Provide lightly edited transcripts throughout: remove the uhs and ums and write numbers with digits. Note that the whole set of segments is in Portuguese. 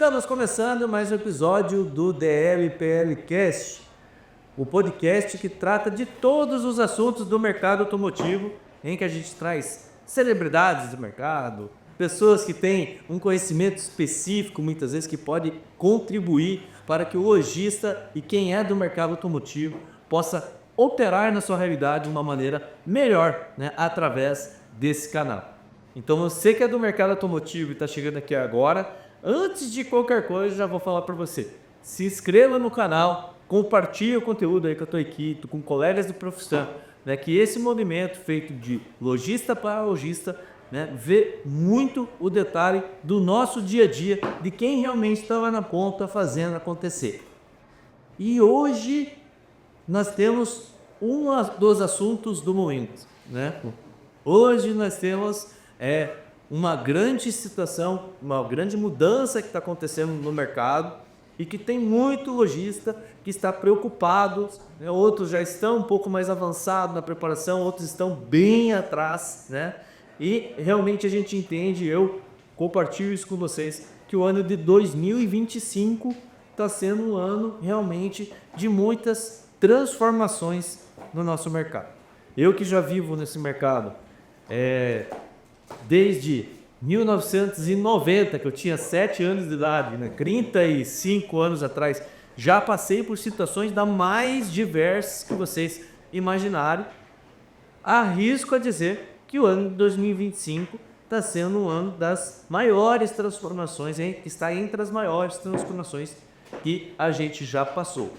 Estamos começando mais um episódio do DLPLcast, o podcast que trata de todos os assuntos do mercado automotivo, em que a gente traz celebridades do mercado, pessoas que têm um conhecimento específico, muitas vezes, que pode contribuir para que o lojista e quem é do mercado automotivo possa operar na sua realidade de uma maneira melhor, né, através desse canal. Então você que é do mercado automotivo e está chegando aqui agora, antes de qualquer coisa, já vou falar para você. Se inscreva no canal, compartilhe o conteúdo aí com a tua equipe, com colegas de profissão, né, que esse movimento feito de lojista para lojista, né, vê muito o detalhe do nosso dia a dia, de quem realmente está lá na ponta fazendo acontecer. E hoje nós temos um dos assuntos do momento, né? Hoje nós temos uma grande situação, uma grande mudança que está acontecendo no mercado e que tem muito lojista que está preocupado, né? Outros já estão um pouco mais avançados na preparação, outros estão bem atrás, né? E realmente a gente entende, eu compartilho isso com vocês, que o ano de 2025 está sendo um ano realmente de muitas transformações no nosso mercado. Eu que já vivo nesse mercado desde 1990, que eu tinha 7 anos de idade, né? 35 anos atrás, já passei por situações das mais diversas que vocês imaginarem. Arrisco a dizer que o ano de 2025 está sendo um ano das maiores transformações, está entre as maiores transformações que a gente já passou.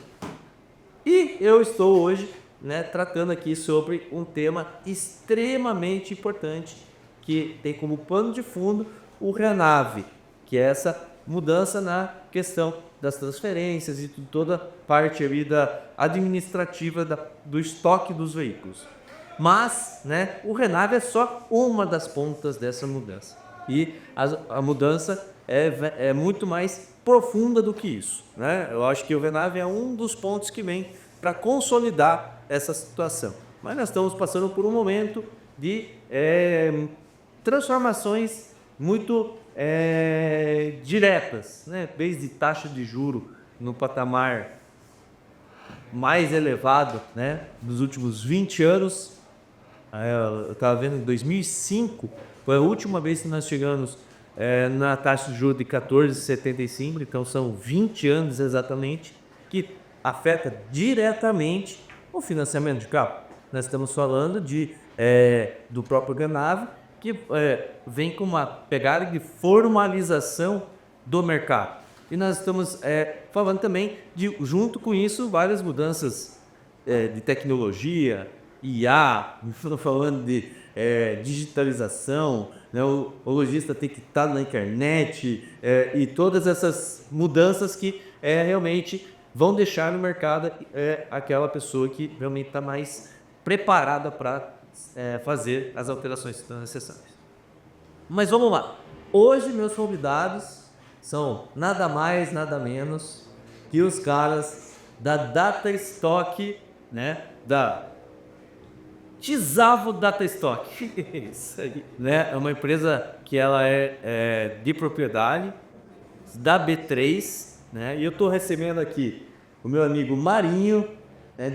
E eu estou hoje, né, tratando aqui sobre um tema extremamente importante, que tem como pano de fundo o Renave, que é essa mudança na questão das transferências e toda a parte ali da administrativa do estoque dos veículos. Mas, né, o Renave é só uma das pontas dessa mudança. E a mudança é muito mais profunda do que isso, né? Eu acho que o Renave é um dos pontos que vem para consolidar essa situação. Mas nós estamos passando por um momento de transformações muito diretas, né? Desde taxa de juro no patamar mais elevado, né, dos últimos 20 anos. Eu estava vendo em 2005, foi a última vez que nós chegamos na taxa de juros de 14,75, então são 20 anos exatamente, que afeta diretamente o financiamento de carro. Nós estamos falando do próprio Renave, que vem com uma pegada de formalização do mercado. E nós estamos falando também, junto com isso, várias mudanças de tecnologia, IA, estamos falando de digitalização, né? O lojista tem que estar na internet, e todas essas mudanças que realmente vão deixar no mercado aquela pessoa que realmente está mais preparada para fazer as alterações que estão necessárias. Mas vamos lá. Hoje meus convidados são nada mais, nada menos que os caras da Data Stock, né? Da Tizavo Data Stock. Isso aí, né? É uma empresa que ela é de propriedade da B3, né? E eu estou recebendo aqui o meu amigo Marinho,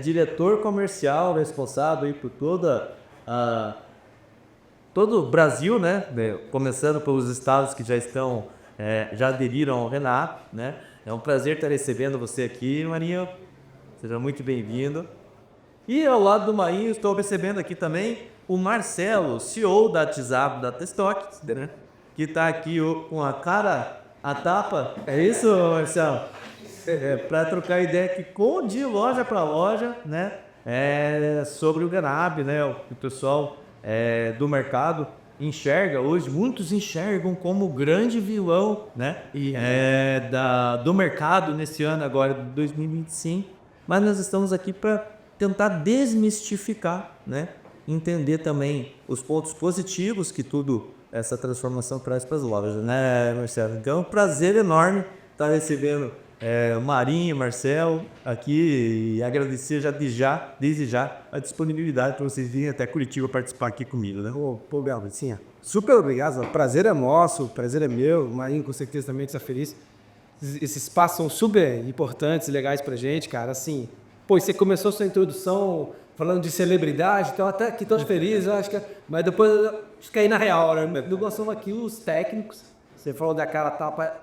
diretor comercial responsável aí por todo o Brasil, né? Começando pelos estados que já aderiram ao Renave, né? É um prazer estar recebendo você aqui, Marinho. Seja muito bem-vindo. E ao lado do Marinho estou recebendo aqui também o Marcelo, CEO da Tizavo Data Stock, né? Que está aqui com a cara a tapa. É isso, Marcelo? Para trocar ideia aqui de loja para loja, né? Sobre o Renave, né? O pessoal do mercado enxerga hoje, muitos enxergam como o grande vilão, né? Do mercado nesse ano agora de 2025. Mas nós estamos aqui para tentar desmistificar, né? Entender também os pontos positivos que essa transformação traz para as lojas, né, Marcelo? Então é um prazer enorme estar recebendo Marinho e Marcelo aqui e agradecer desde já a disponibilidade para vocês virem até Curitiba participar aqui comigo, né? Pô, Belvicinha, super obrigado, o prazer é nosso, o prazer é meu, o Marinho com certeza também está feliz. esses passos são super importantes e legais pra gente, cara. Assim, pô, você começou sua introdução falando de celebridade, então até que tô feliz, eu acho que, mas depois acho que aí na real, né? Nós somos aqui os técnicos. Você falou da cara tapa,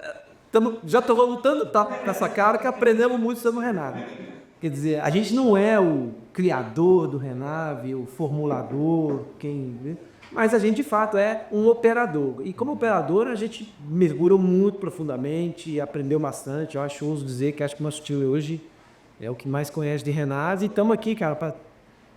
já tô lutando tapa com essa cara que aprendemos muito sobre o Renato. Quer dizer, a gente não é o criador do Renave, o formulador, mas a gente de fato é um operador. E como operador a gente mergulhou muito profundamente e aprendeu bastante. Eu acho ouso dizer que acho que o nosso tio hoje é o que mais conhece de Renave e estamos aqui, cara, para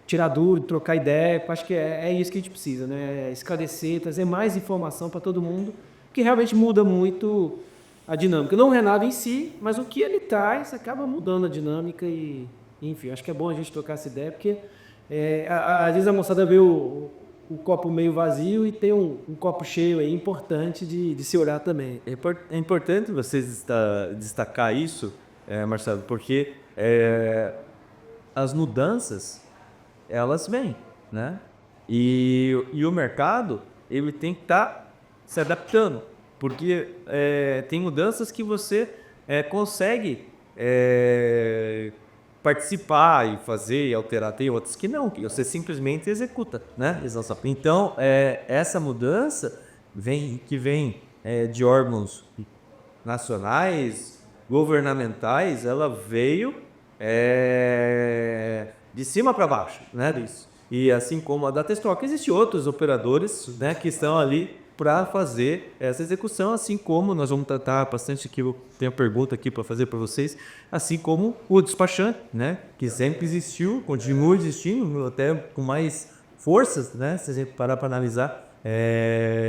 tirar dúvida, trocar ideia. Acho que é isso que a gente precisa, né? Esclarecer, trazer mais informação para todo mundo, que realmente muda muito a dinâmica. Não o Renave em si, mas o que ele traz acaba mudando a dinâmica e, enfim, acho que é bom a gente trocar essa ideia, porque às vezes a moçada vê o copo meio vazio e tem um copo cheio aí importante de se olhar também. É importante vocês destacar isso, Marcelo, porque as mudanças, elas vêm, né? E o mercado, ele tem que estar se adaptando, porque tem mudanças que você consegue participar e fazer e alterar, tem outras que não, que você simplesmente executa, né? Então, essa mudança vem de órgãos nacionais, governamentais, ela veio de cima para baixo, né, disso. E assim como a Datastock, existem outros operadores, né, que estão ali para fazer essa execução, assim como nós vamos tratar bastante aqui, eu tenho uma pergunta aqui para fazer para vocês, assim como o despachante, né, que sempre existiu, continua existindo, até com mais forças, né, se a gente parar para analisar,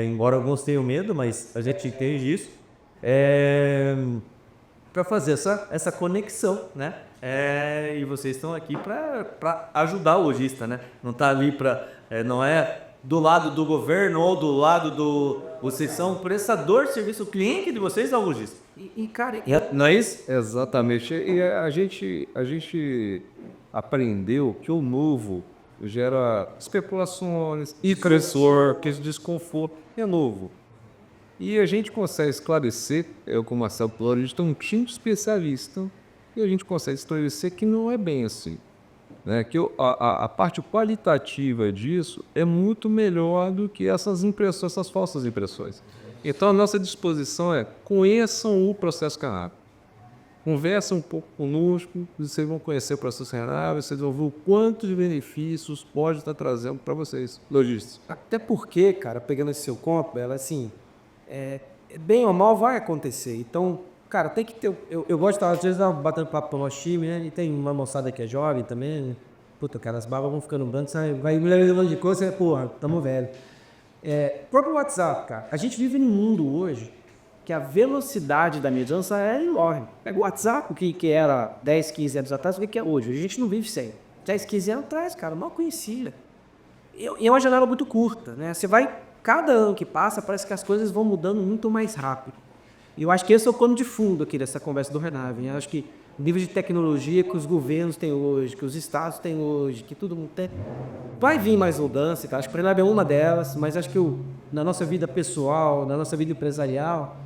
embora alguns tenham medo, mas a gente entende isso, para fazer essa conexão, né? E vocês estão aqui para ajudar o lojista, né? Não está ali não é do lado do governo ou do lado do... Vocês são prestador de serviço, o cliente de vocês é o lojista. Cara, não é isso? Exatamente. E a gente aprendeu que o novo gera especulações, estressor, que esse desconforto é novo. E a gente consegue esclarecer, eu como Marcelo Ploro, a gente tem um time de especialistas e a gente consegue esclarecer que não é bem assim. Né? Que a parte qualitativa disso é muito melhor do que essas impressões, essas falsas impressões. Então a nossa disposição é conheçam o processo canábico. Conversem um pouco conosco, vocês vão conhecer o processo canábico, vocês vão ver o quanto de benefícios pode estar trazendo para vocês, lojistas. Até porque, cara, pegando esse seu compra, ela assim, bem ou mal vai acontecer. Então, cara, tem que ter... Eu gosto de estar, às vezes, batendo papo pro nosso time, né? E tem uma moçada que é jovem também, né? Puta, cara, as barbas vão ficando brancas, vai me levando de coisa, porra, tamo velho. Próprio WhatsApp, cara. A gente vive num mundo hoje que a velocidade da mudança é enorme. Pega o WhatsApp, o que era 10, 15 anos atrás, o que é hoje. A gente não vive sem. 10, 15 anos atrás, cara, mal conhecia. E é uma janela muito curta, né? Você vai... Cada ano que passa, parece que as coisas vão mudando muito mais rápido. E eu acho que esse é o pano de fundo aqui dessa conversa do Renave. Eu acho que o nível de tecnologia que os governos têm hoje, que os estados têm hoje, que todo mundo tem, vai vir mais mudança. Tá? Acho que o Renave é uma delas, mas acho que na nossa vida pessoal, na nossa vida empresarial,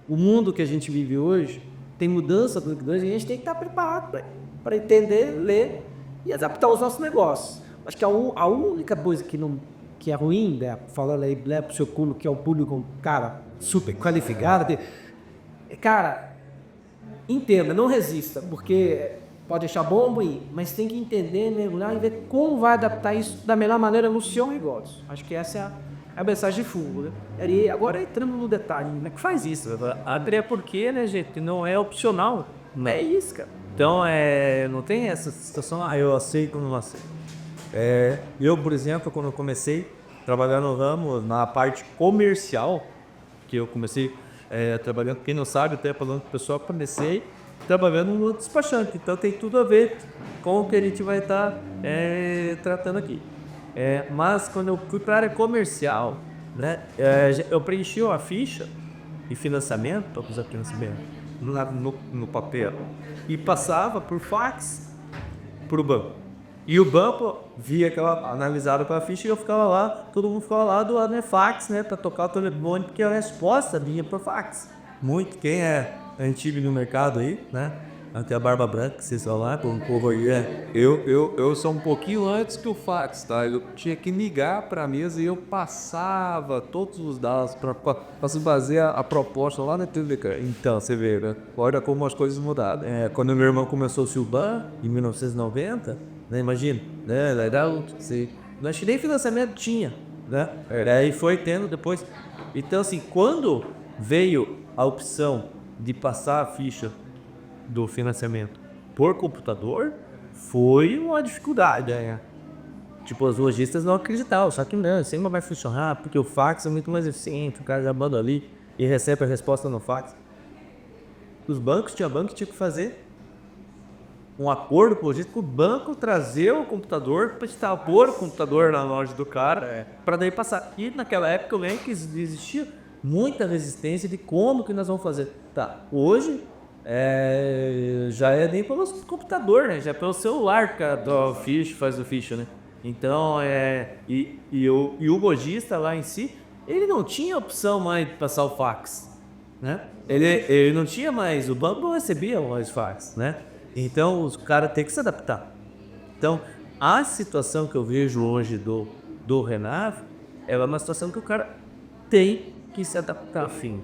o mundo que a gente vive hoje tem mudança do que a gente tem que estar preparado para entender, ler e adaptar os nossos negócios. Acho que a única coisa que é ruim, né? Falando aí, né, pro seu público, que é um público, cara, super qualificado, cara, entenda, não resista, porque pode deixar bom, mas tem que entender, mergulhar e ver como vai adaptar isso da melhor maneira no seu negócio. Acho que essa é a mensagem de fundo, né? E agora entrando no detalhe, como é que faz isso? Até porque, né, gente, não é opcional. Não é isso, cara. Então, não tem essa situação, eu aceito ou não aceito. Eu, por exemplo, quando eu comecei a trabalhar no ramo, na parte comercial, que eu comecei trabalhando, quem não sabe, até falando com o pessoal, comecei trabalhando no despachante. Então tem tudo a ver com o que a gente vai estar tratando aqui. Mas quando eu fui para a área comercial, né, eu preenchi a ficha de financiamento, para usar financiamento, no papel, e passava por fax para o banco. E o banco via aquela analisada pela ficha e eu ficava lá, todo mundo ficava lá do fax, né, para tocar o telefone, porque a resposta vinha por fax. Muito, quem é antigo no mercado aí, né? Até a barba branca, que vocês falam lá, com o povo aí, Eu sou um pouquinho antes que o fax, tá? Eu tinha que ligar para a mesa e eu passava todos os dados para se basear a proposta lá na TV. Então, você vê, né? Olha como as coisas mudaram. Quando meu irmão começou o Silban, em 1990, né? Imagina, né? Acho que nem financiamento tinha, né? Aí foi tendo depois. Então, assim, quando veio a opção de passar a ficha do financiamento por computador, foi uma dificuldade, né? Tipo, os lojistas não acreditavam, só que não, sempre vai funcionar, porque o fax é muito mais eficiente, o cara já manda ali e recebe a resposta no fax. Os bancos, tinha que fazer um acordo com o lojista, o banco trazer o computador para pôr o computador na loja do cara, para daí passar. E naquela época eu lembro que existia muita resistência de como que nós vamos fazer. Tá, hoje já é nem pelo computador, né? Já é pelo celular que o ficha faz o ficha, né? Então, e o lojista lá em si, ele não tinha opção mais de passar o fax, né? Ele não tinha mais, o banco não recebia mais fax, né? Então, os caras têm que se adaptar. Então, a situação que eu vejo hoje do Renave é uma situação que o cara tem que se adaptar. Enfim,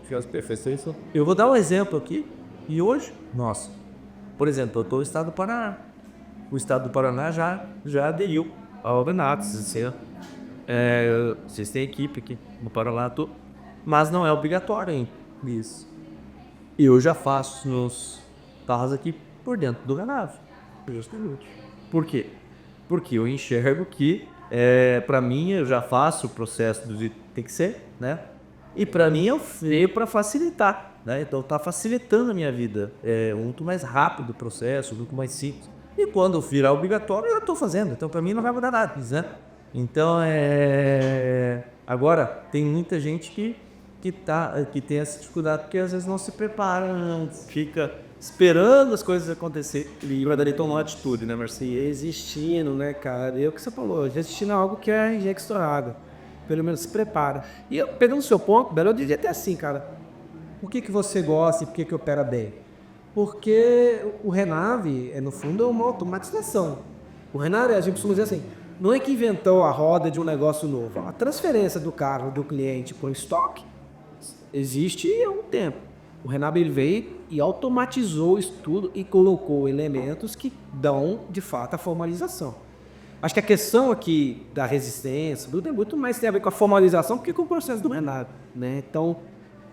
eu vou dar um exemplo aqui. E hoje, nossa, por exemplo, eu estou no estado do Paraná. O estado do Paraná já aderiu ao Renave. Vocês têm equipe aqui no Paraná, mas não é obrigatório ainda isso. E eu já faço nos carros aqui por dentro do Renave. Justamente. Por quê? Porque eu enxergo que, para mim, eu já faço o processo do jeito que tem que ser, né? E para mim eu veio para facilitar, né? Então tá facilitando a minha vida. É muito mais rápido o processo, muito mais simples. E quando virar obrigatório, eu já estou fazendo. Então para mim não vai mudar nada, né? Então agora tem muita gente que tem essa dificuldade porque às vezes não se prepara, não fica esperando as coisas acontecer e vai dar tomar uma atitude, né, Marcinho? Existindo, né, cara? É o que você falou, já existindo algo que é já estourado. Pelo menos se prepara. E eu, pegando o seu ponto, Belo, eu diria até assim, cara. Por que você gosta e por que opera bem? Porque o Renave, no fundo, é uma automatização. O Renave, a gente costuma dizer assim, não é que inventou a roda de um negócio novo. A transferência do carro do cliente para o estoque existe há um tempo. O Renave ele veio e automatizou isso tudo e colocou elementos que dão, de fato, a formalização. Acho que a questão aqui da resistência é muito mais tem a ver com a formalização do que com o processo do Renave, né? Então,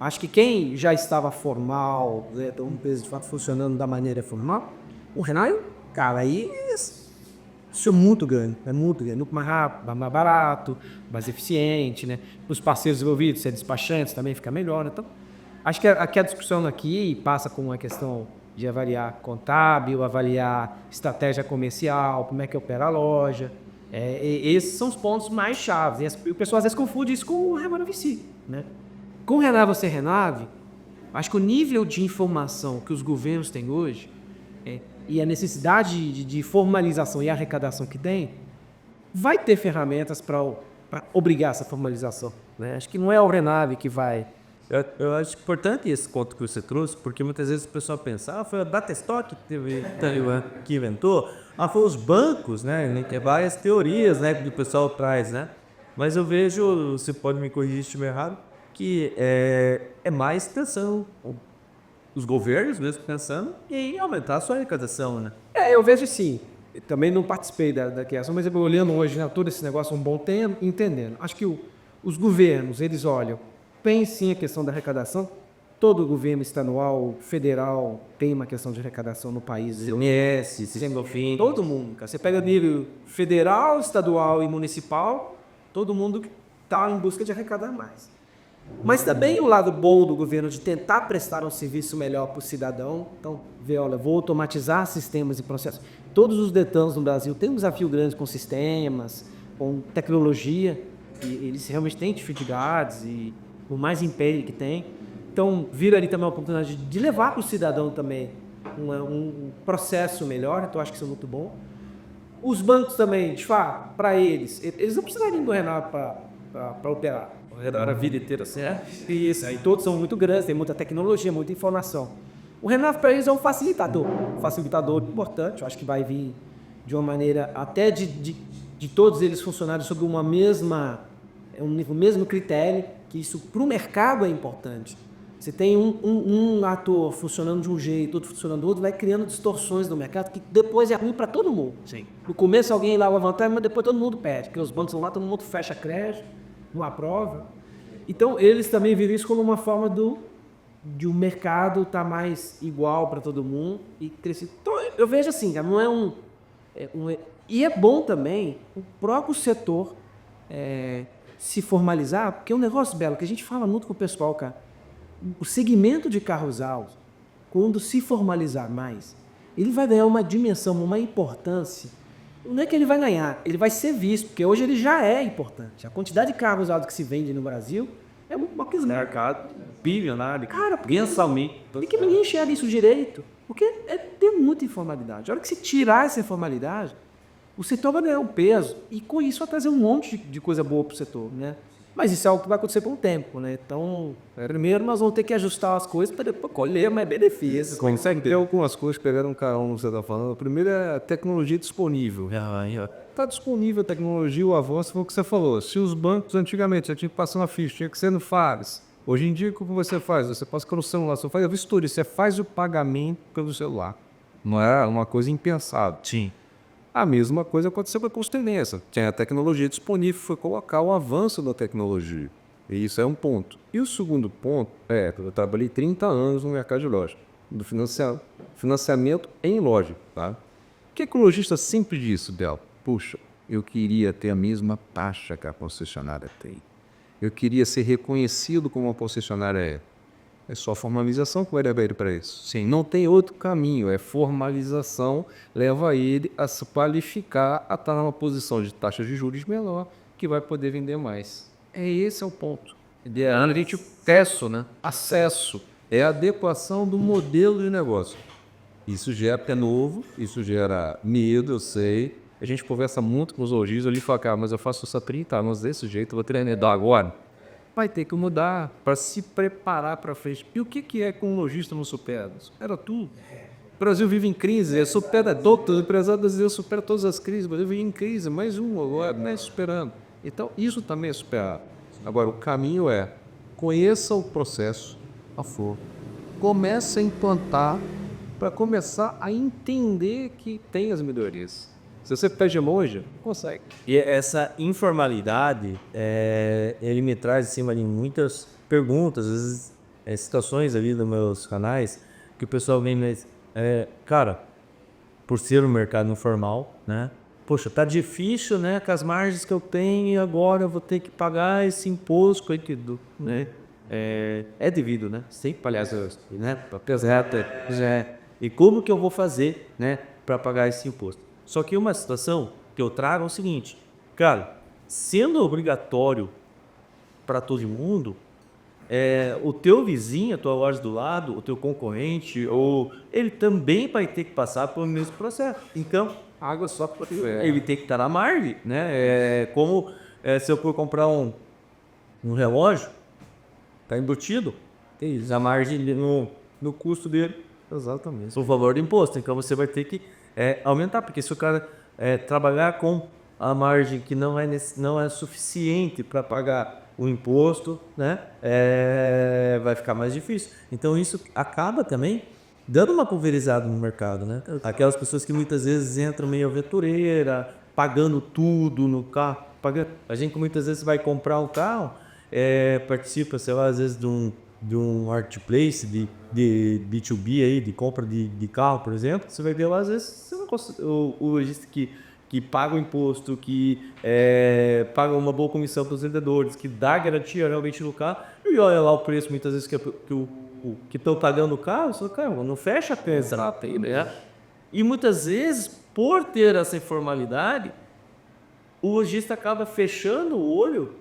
acho que quem já estava formal, né, então, de fato funcionando da maneira formal, o Renave, cara, aí isso é muito grande, muito mais rápido, mais barato, mais eficiente, né? Os parceiros envolvidos, ser despachantes também fica melhor, né? Então, acho que a discussão aqui passa com uma questão de avaliar contábil, avaliar estratégia comercial, como é que opera a loja. Esses são os pontos mais chaves. E o pessoal às vezes confunde isso com o Renave em si, né? Com o Renave ou sem Renave, acho que o nível de informação que os governos têm hoje e a necessidade de formalização e arrecadação que tem, vai ter ferramentas para obrigar essa formalização, né? Acho que não é o Renave que vai... Eu acho importante esse ponto que você trouxe, porque muitas vezes o pessoal pensa, foi a Datastock que inventou, foi os bancos, né? Tem várias teorias, né, que o pessoal traz, né? Mas eu vejo, você pode me corrigir se estiver errado, que é mais pensando, os governos mesmo pensando em aumentar a sua arrecadação, né? Eu vejo sim. Eu também não participei da criação, mas eu olhando hoje, né, todo esse negócio um bom tempo, entendendo. Acho que os governos, eles olham, tem sim a questão da arrecadação. Todo governo estadual, federal, tem uma questão de arrecadação no país. CMS, Sistema-Fim. Todo mundo, cara. Você pega nível federal, estadual e municipal, todo mundo está em busca de arrecadar mais. Mas também o lado bom do governo de tentar prestar um serviço melhor para o cidadão. Então, olha, vou automatizar sistemas e processos. Todos os DETRANs no Brasil têm um desafio grande com sistemas, com tecnologia, e eles realmente têm dificuldades, e por mais empenho que tem. Então, vira ali também a oportunidade de levar para o cidadão também um processo melhor, então acho que isso é muito bom. Os bancos também, de fato, para eles não precisariam do Renave para operar. A vida inteira, certo? Isso, aí todos são muito grandes, tem muita tecnologia, muita informação. O Renato para eles é um facilitador importante, eu acho que vai vir de uma maneira até de todos eles funcionarem sob um mesmo critério, que isso para o mercado é importante. Você tem um ator funcionando de um jeito, outro funcionando do outro, vai criando distorções no mercado que depois é ruim para todo mundo. Sim. No começo alguém lá vai vantagem, mas depois todo mundo perde, porque os bancos vão lá, todo mundo fecha crédito, não aprova. Então eles também viram isso como uma forma de o mercado estar mais igual para todo mundo e crescer. Então eu vejo assim, cara, não é e é bom também o próprio setor se formalizar, porque é um negócio, Belo, que a gente fala muito com o pessoal, cara. O segmento de carros altos, quando se formalizar mais, ele vai ganhar uma dimensão, uma importância. Não é que ele vai ganhar, ele vai ser visto, porque hoje ele já é importante. A quantidade de carros altos que se vende no Brasil é muito pouquinho. Mercado bilionário, Cara, mensalmente. e que ninguém enxerga isso direito, porque tem muita informalidade. A hora que se tirar essa informalidade, o setor vai ganhar um peso e com isso vai trazer um monte de coisa boa para o setor, né? Mas isso é algo que vai acontecer por um tempo, né? Então, primeiro nós vamos ter que ajustar as coisas para depois colher mais benefícios. Consegue ter algumas coisas que pegaram um carão no que você está falando. Primeiro é a tecnologia disponível. Está disponível a tecnologia, o avanço, foi o que você falou. Se os bancos antigamente já tinham que passar uma ficha, tinha que ser no Fares. Hoje em dia, como você faz? Você passa pelo celular, você faz a vistoria, você faz o pagamento pelo celular. Não é uma coisa impensável. Sim. A mesma coisa aconteceu com a Constância. Tinha a tecnologia disponível, foi colocar o avanço da tecnologia. E isso é um ponto. E o segundo ponto eu trabalhei 30 anos no mercado de loja, do financiamento em loja. Tá? O que o lojista sempre disse, Del? Puxa, eu queria ter a mesma taxa que a concessionária tem. Eu queria ser reconhecido como uma concessionária é. É só formalização que vai levar ele para isso. Sim, não tem outro caminho. É formalização, leva ele a se qualificar, a estar numa posição de taxa de juros menor, que vai poder vender mais. Esse é o ponto. Acesso, né? Acesso. É a adequação do modelo de negócio. Isso gera novo, isso gera medo, eu sei. A gente conversa muito com os lojistas, ele fala, cara, mas eu faço isso há 30 anos desse jeito, eu vou treinar agora. Vai ter que mudar para se preparar para frente. E o que é que um lojista não supera? Supera tudo. O Brasil vive em crise, supera todas, o empresário brasileiro supera todas as crises, o Brasil vive em crise, mais um agora, né, superando. Então, isso também é superado. Agora, o caminho é, conheça o processo a fundo, comece a implantar para começar a entender que tem as melhorias. Se você pede longe, consegue. E essa informalidade, ele me traz em cima de muitas perguntas, às vezes, situações ali nos meus canais, que o pessoal vem, mas, cara, por ser um mercado informal, né? Poxa, tá difícil, né? Com as margens que eu tenho e agora eu vou ter que pagar esse imposto, né? É devido, né? Sem palhaço, né? Apesar e como que eu vou fazer, né? Para pagar esse imposto? Só que uma situação que eu trago é o seguinte, cara, sendo obrigatório para todo mundo, o teu vizinho, a tua loja do lado, o teu concorrente, ele também vai ter que passar pelo mesmo processo. Então, Água só para ele tem que estar na margem, né? Como se eu for comprar um relógio, tá embutido, tem a margem no custo dele. Exatamente. O valor do imposto. Então você vai ter que aumentar, porque se o cara trabalhar com a margem que não é suficiente para pagar o imposto, né, vai ficar mais difícil. Então isso acaba também dando uma pulverizada no mercado, né? Aquelas pessoas que muitas vezes entram meio aventureira, pagando tudo no carro. A gente muitas vezes vai comprar um carro, participa, sei lá, às vezes de um marketplace de B2B aí, de compra de carro, por exemplo. Você vai ver lá, às vezes, você não consegue, o lojista que paga o imposto, que paga uma boa comissão para os vendedores, que dá garantia realmente no carro, e olha lá o preço, muitas vezes, que estão pagando o carro, você fala, cara, não fecha a peça. Né? E muitas vezes, por ter essa informalidade, o lojista acaba fechando o olho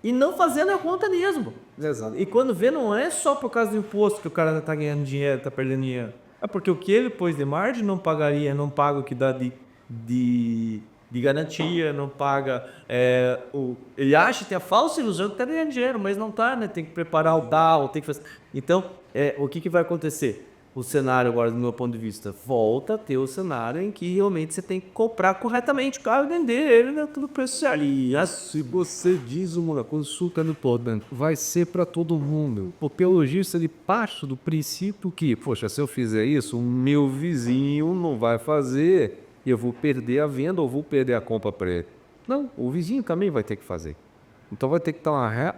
e não fazendo a conta mesmo. Exato. E quando vê, não é só por causa do imposto que o cara está ganhando dinheiro, está perdendo dinheiro. É porque o que ele pôs de margem não pagaria, não paga o que dá de garantia, não paga. Ele acha que tem a falsa ilusão que está ganhando dinheiro, mas não está, né? Tem que preparar o DAO, tem que fazer. Então, o que vai acontecer? o cenário agora, do meu ponto de vista, volta a ter o cenário em que realmente você tem que comprar corretamente o carro e vender ele no preço certo. Aliás, se você diz uma consulta no Podman, vai ser para todo mundo. Porque o lojista ele parte do princípio que, poxa, se eu fizer isso, o meu vizinho não vai fazer, eu vou perder a venda ou vou perder a compra para ele. Não, o vizinho também vai ter que fazer. Então vai ter que ter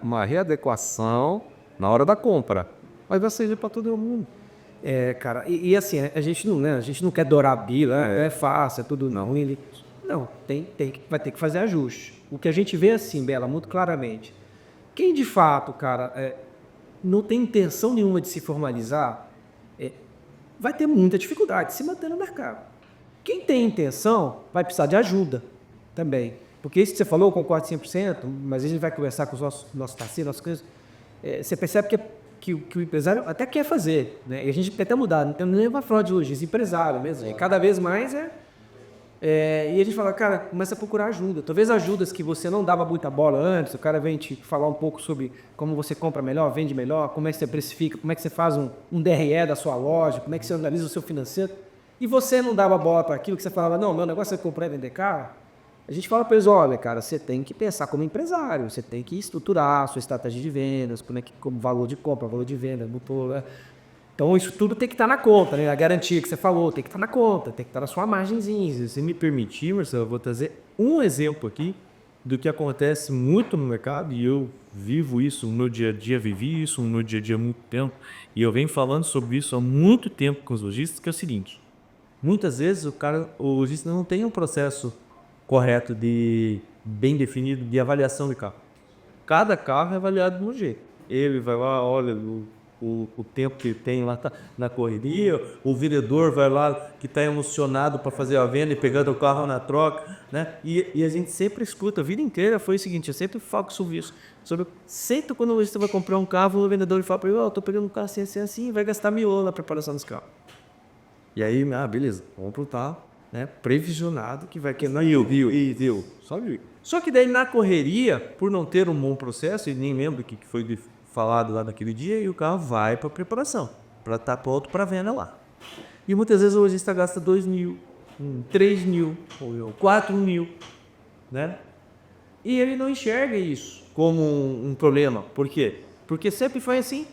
uma readequação na hora da compra. Mas vai servir para todo mundo. Cara, e assim, a gente não, né, a gente não quer dourar a bila, é fácil, é tudo não. Não, vai ter que fazer ajuste. O que a gente vê assim, Bela, muito claramente, quem de fato, cara, não tem intenção nenhuma de se formalizar, vai ter muita dificuldade de se manter no mercado. Quem tem intenção vai precisar de ajuda também. Porque isso que você falou, eu concordo 100%, mas a gente vai conversar com os nossos parceiros, nossas coisas, você percebe que o empresário até quer fazer, né? E a gente quer até mudar, não tem nenhuma forma de logística, empresário mesmo. E cada vez mais e a gente fala, cara, começa a procurar ajuda. Talvez ajudas que você não dava muita bola antes, o cara vem te falar um pouco sobre como você compra melhor, vende melhor, como é que você precifica, como é que você faz um DRE da sua loja, como é que você organiza o seu financeiro. E você não dava bola para aquilo que você falava, não, meu negócio é comprar e vender carro. A gente fala para eles, olha, cara, você tem que pensar como empresário, você tem que estruturar a sua estratégia de vendas, como valor de compra, valor de venda, né? Então isso tudo tem que estar na conta, né? A garantia que você falou tem que estar na conta, tem que estar na sua margenzinha. Se você me permitir, Marcelo, eu vou trazer um exemplo aqui do que acontece muito no mercado, e eu vivo isso no meu dia a dia, vivi isso no meu dia a dia há muito tempo, e eu venho falando sobre isso há muito tempo com os lojistas, que é o seguinte: muitas vezes o lojista não tem um processo correto bem definido de avaliação de carro. Cada carro é avaliado de um jeito. Ele vai lá, olha o tempo que tem lá na correria, o vendedor vai lá que está emocionado para fazer a venda e pegando o carro na troca, né? E a gente sempre escuta, a vida inteira foi o seguinte, eu sempre falo sobre isso, sempre quando você vai comprar um carro, o vendedor fala para ele, eu estou pegando um carro assim, vai gastar $1.000 na preparação desse carro. E aí, beleza, compra o carro, né, previsionado que vai querer, deu, só que daí na correria, por não ter um bom processo, e nem lembro o que foi falado lá naquele dia, e o carro vai para preparação, para estar pronto para venda lá. E muitas vezes o lojista gasta $2.000, $3.000, ou $4.000, né? E ele não enxerga isso como um problema. Por quê? Porque sempre foi assim.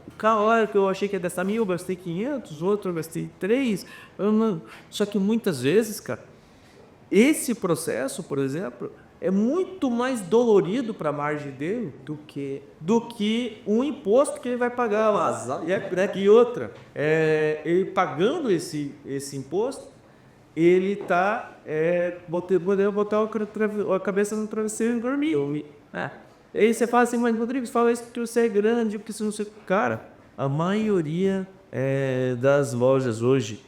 O carro, olha, que eu achei que ia gastar 1.000, eu gastei 500, outro eu gastei 3. Só que muitas vezes, cara, esse processo, por exemplo, é muito mais dolorido para a margem dele do que um imposto que ele vai pagar lá. E outra, ele pagando esse imposto, ele está podendo botar a cabeça no travesseiro e dormir. Aí você fala assim, mas Rodrigo, você fala isso porque você é grande, porque você não sei. Cara, a maioria das lojas hoje,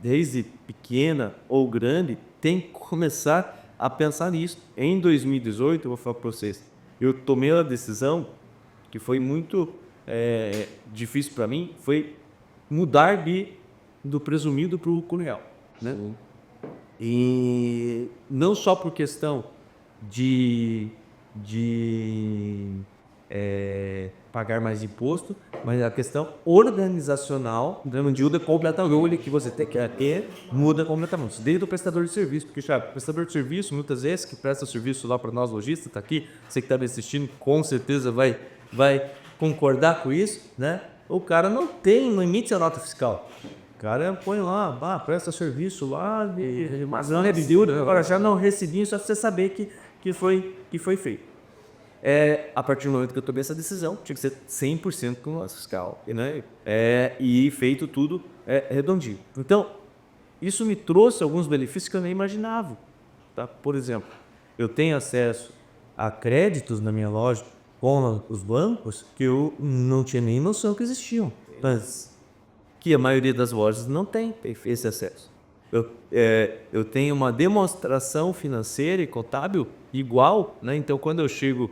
desde pequena ou grande, tem que começar a pensar nisso. Em 2018, eu vou falar para vocês, eu tomei uma decisão que foi muito difícil para mim, foi mudar do presumido para o real, né? E não só por questão de pagar mais imposto, mas a questão organizacional muda completamente, que você tem que ter, muda completamente. Desde o prestador de serviço, porque o prestador de serviço, muitas vezes, que presta serviço lá para nós lojistas, está aqui, você que está me assistindo, com certeza vai concordar com isso, né? O cara não emite a nota fiscal. O cara põe lá, presta serviço lá, mas não recebeu, agora já não recebi, só para você saber que foi feito. A partir do momento que eu tomei essa decisão, tinha que ser 100% com nota fiscal, né? E feito tudo redondinho. Então, isso me trouxe alguns benefícios que eu nem imaginava. Tá? Por exemplo, eu tenho acesso a créditos na minha loja com os bancos que eu não tinha nem noção que existiam, mas que a maioria das lojas não tem esse acesso. Eu tenho uma demonstração financeira e contábil igual, né? Então, quando eu chego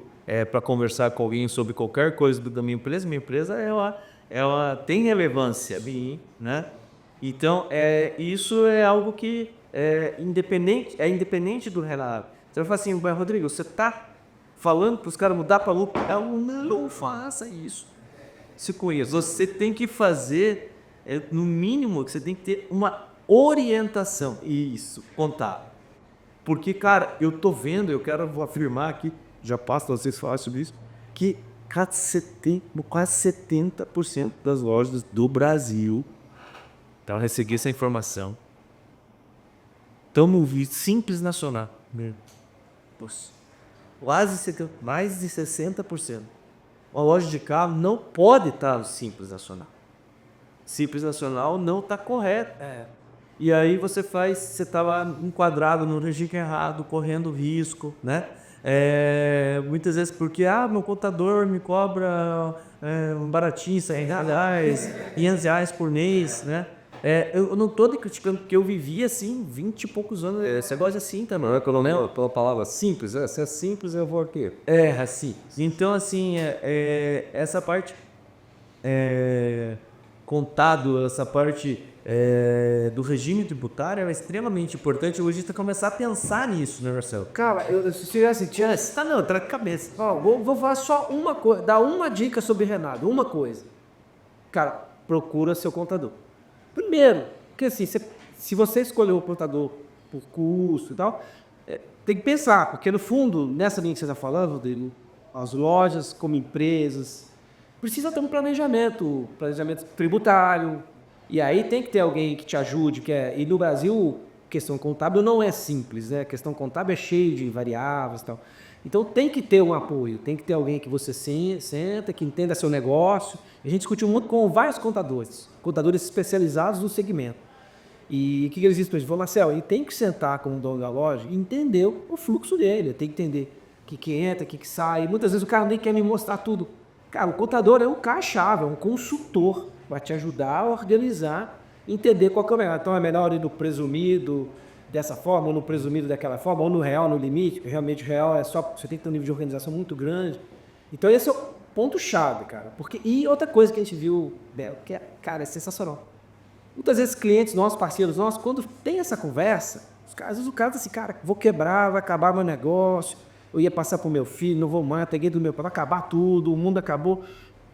para conversar com alguém sobre qualquer coisa da minha empresa ela tem relevância, né? Então, isso é algo que é independente do Renato. Você vai falar assim, Rodrigo, você está falando para os caras mudar para lucro? Não faça isso. Se conheça. Você tem que fazer no mínimo, que você tem que ter uma orientação. Isso, contábil. Porque, cara, eu tô vendo, vou afirmar aqui, já passo para vocês falarem sobre isso, que quase 70% das lojas do Brasil, então eu recebi essa informação, estão no Simples Nacional. Quase 70%, mais de 60%. Uma loja de carro não pode estar no Simples Nacional. Simples Nacional não está correto. E aí você estava enquadrado no regime errado, correndo risco, né? Muitas vezes porque, meu contador me cobra um baratinho, R$100, R$500 por mês, né? Eu não estou criticando, porque eu vivi assim 20 e poucos anos. Você gosta assim também, não é? Pelo menos Pela palavra simples, se é simples eu vou aqui. assim. Então, assim, essa parte contado, essa parte do regime tributário é extremamente importante. O lojista começar a pensar nisso, né, Marcelo? Cara, se tivesse chance, Tá, não, tá na cabeça. vou falar só uma coisa, dar uma dica sobre Renato, uma coisa. Cara, procura seu contador. Primeiro, porque assim, se você escolheu o contador por custo e tal, tem que pensar, porque no fundo, nessa linha que você está falando, Rodrigo, as lojas como empresas, precisa ter um planejamento tributário, e aí tem que ter alguém que te ajude, e no Brasil, questão contábil não é simples, né? A questão contábil é cheia de variáveis e tal. Então tem que ter um apoio, tem que ter alguém que você senta, que entenda seu negócio. A gente discutiu muito com vários contadores especializados no segmento. E o que eles dizem para a gente? Falou, Marcelo, ele tem que sentar com o dono da loja e entender o fluxo dele, tem que entender o que entra, o que sai. Muitas vezes o cara nem quer me mostrar tudo. Cara, o contador é um cara-chave, é um consultor, vai te ajudar a organizar, entender qual que é o melhor. Então é melhor ir no presumido dessa forma, ou no presumido daquela forma, ou no real, no limite, porque realmente o real você tem que ter um nível de organização muito grande. Então esse é o ponto-chave, cara. E outra coisa que a gente viu, Bel, que cara, é sensacional. Muitas vezes clientes nossos, parceiros nossos, quando tem essa conversa, às vezes o cara tá assim, cara, vou quebrar, vai acabar meu negócio, eu ia passar pro meu filho, não vou mais, peguei do meu pai, vai acabar tudo, o mundo acabou.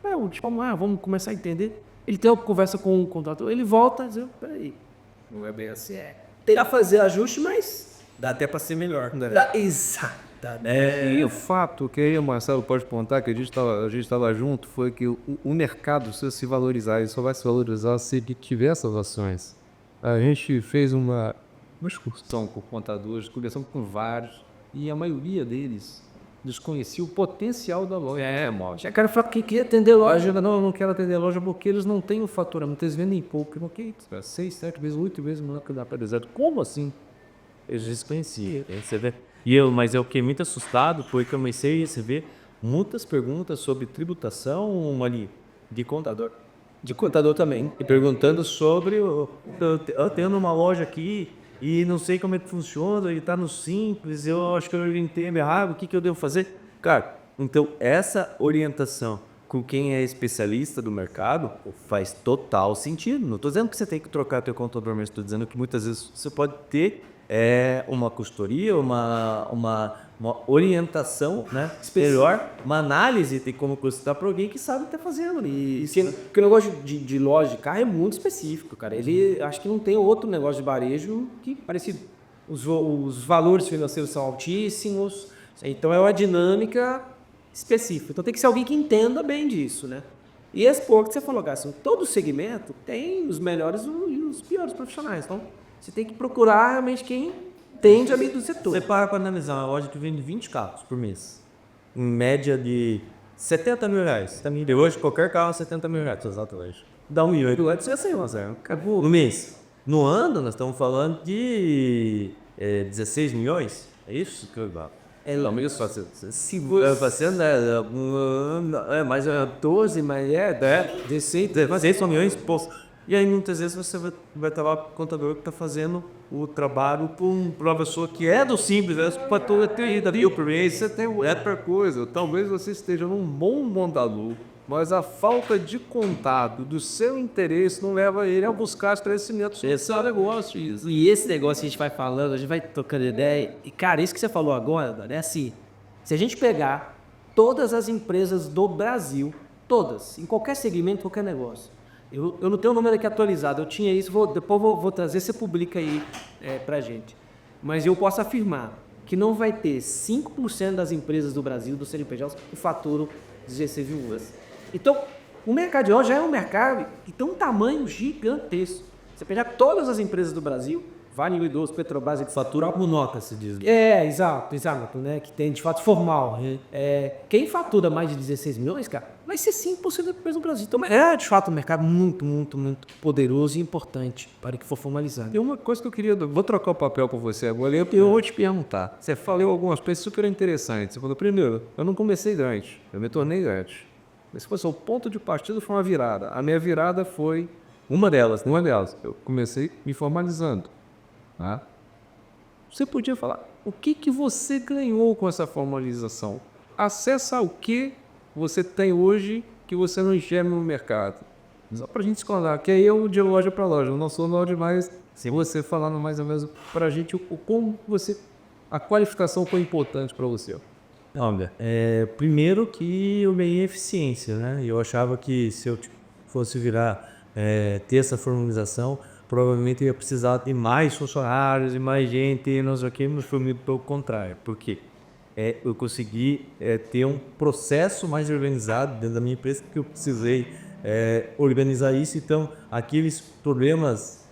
Vamos começar a entender. Ele tem uma conversa com o contador, ele volta e diz, peraí, não é bem assim, terá que fazer ajuste, mas Dá até para ser melhor. exatamente. E o fato que aí o Marcelo pode contar, que a gente estava junto, foi que o mercado, se se valorizar, ele só vai se valorizar se ele tiver essas ações. A gente fez uma excursão com contadores, conversamos com vários, e a maioria deles desconhecia o potencial da loja. Mano. Já quero falar que quer atender loja. Não quero atender loja porque eles não têm o faturamento, eles vendem pouco. Ok, 6, 7 vezes, 8 vezes melhor que dá para dizer. Como assim? Eu já desconhecia. Você vê? Mas eu fiquei muito assustado porque eu comecei a receber muitas perguntas sobre tributação ali, de contador. De contador também. E perguntando sobre, eu tendo uma loja aqui e não sei como é que funciona, e tá no Simples, eu acho que eu entendo errado, o que eu devo fazer? Cara, então essa orientação com quem é especialista do mercado faz total sentido. Não estou dizendo que você tem que trocar teu contador, mas estou dizendo que muitas vezes você pode ter uma consultoria, uma orientação, né, melhor, uma análise de como custar para alguém que sabe o que está fazendo. Porque o negócio de loja de carro é muito específico, cara. Ele acho que não tem outro negócio de varejo que parecido. Os valores financeiros são altíssimos, então é uma dinâmica específica. Então tem que ser alguém que entenda bem disso, né? E esse pouco que você falou, Garçom, todo segmento tem os melhores e os piores profissionais. Então você tem que procurar realmente quem entende a meio do setor. Você para analisar uma loja que vende 20 carros por mês, em média de R$70 mil. E hoje qualquer carro é R$70 mil. Exatamente. Dá 1.800, você vai sair, Marcelo. Acabou. No mês. No ano, nós estamos falando de 16 milhões. É isso que eu falo. Não, isso fazendo mais 12, mas 16 são milhões, pô. E aí muitas vezes você vai estar lá com o contador que está fazendo o trabalho para uma pessoa que é do Simples, para toda a teoria mil por mês. Você tem outra coisa, talvez você esteja num bom montador, mas a falta de contato do seu interesse não leva ele a buscar esclarecimentos. Esse é o negócio. Isso. E esse negócio que a gente vai falando, a gente vai tocando ideia. E, cara, isso que você falou agora, é assim, se a gente pegar todas as empresas do Brasil, todas, em qualquer segmento, qualquer negócio, Eu não tenho o número aqui atualizado, eu tinha isso, depois vou trazer, você publica aí pra gente. Mas eu posso afirmar que não vai ter 5% das empresas do Brasil, do CNPJ, que faturam 16 mil horas. Então, o mercado de hoje já é um mercado que tem um tamanho gigantesco. Você pegar todas as empresas do Brasil, Vale, Idoso, Petrobras, etc. Fatura por nota, se diz. Exato, né? Que tem de fato formal. Quem fatura mais de 16 milhões, cara, vai ser 5% da empresa do Brasil. Então, é de fato um mercado muito, muito, muito poderoso e importante para que for formalizado. Tem uma coisa que eu queria... Vou trocar o papel com você agora e eu vou te perguntar. Você falou algumas coisas super interessantes. Você falou, primeiro, eu não comecei grande, eu me tornei grande. Mas se fosse o ponto de partida, foi uma virada. A minha virada foi uma delas. Eu comecei me formalizando. Tá? Você podia falar, o que você ganhou com essa formalização? Acessa o que você tem hoje que você não enxerga no mercado. Só para a gente esconder, que aí eu de loja para loja, eu não sou loja demais, sem você falando mais ou menos para a gente como a qualificação foi importante para você. Olha, primeiro que eu ganhei eficiência, né? Eu achava que se eu fosse ter essa formalização, provavelmente eu ia precisar de mais funcionários e mais gente, não sei o que, mas foi pelo contrário. Por quê? Eu consegui ter um processo mais organizado dentro da minha empresa, que eu precisei organizar isso. Então, aqueles problemas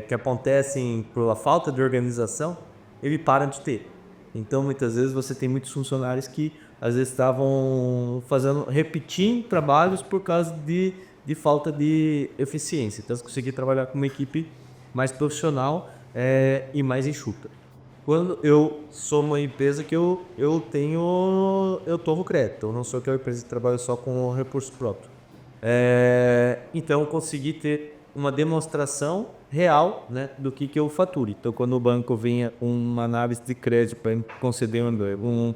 que acontecem pela falta de organização, ele para de ter. Então, muitas vezes você tem muitos funcionários que às vezes estavam repetindo trabalhos por causa de falta de eficiência. Então, eu consegui trabalhar com uma equipe mais profissional e mais enxuta. Quando eu sou uma empresa que eu tomo crédito, eu não sou aquela empresa que trabalha só com recurso próprio. Então, eu consegui ter uma demonstração real, né, do que eu faturo. Então, quando o banco vinha uma análise de crédito para conceder um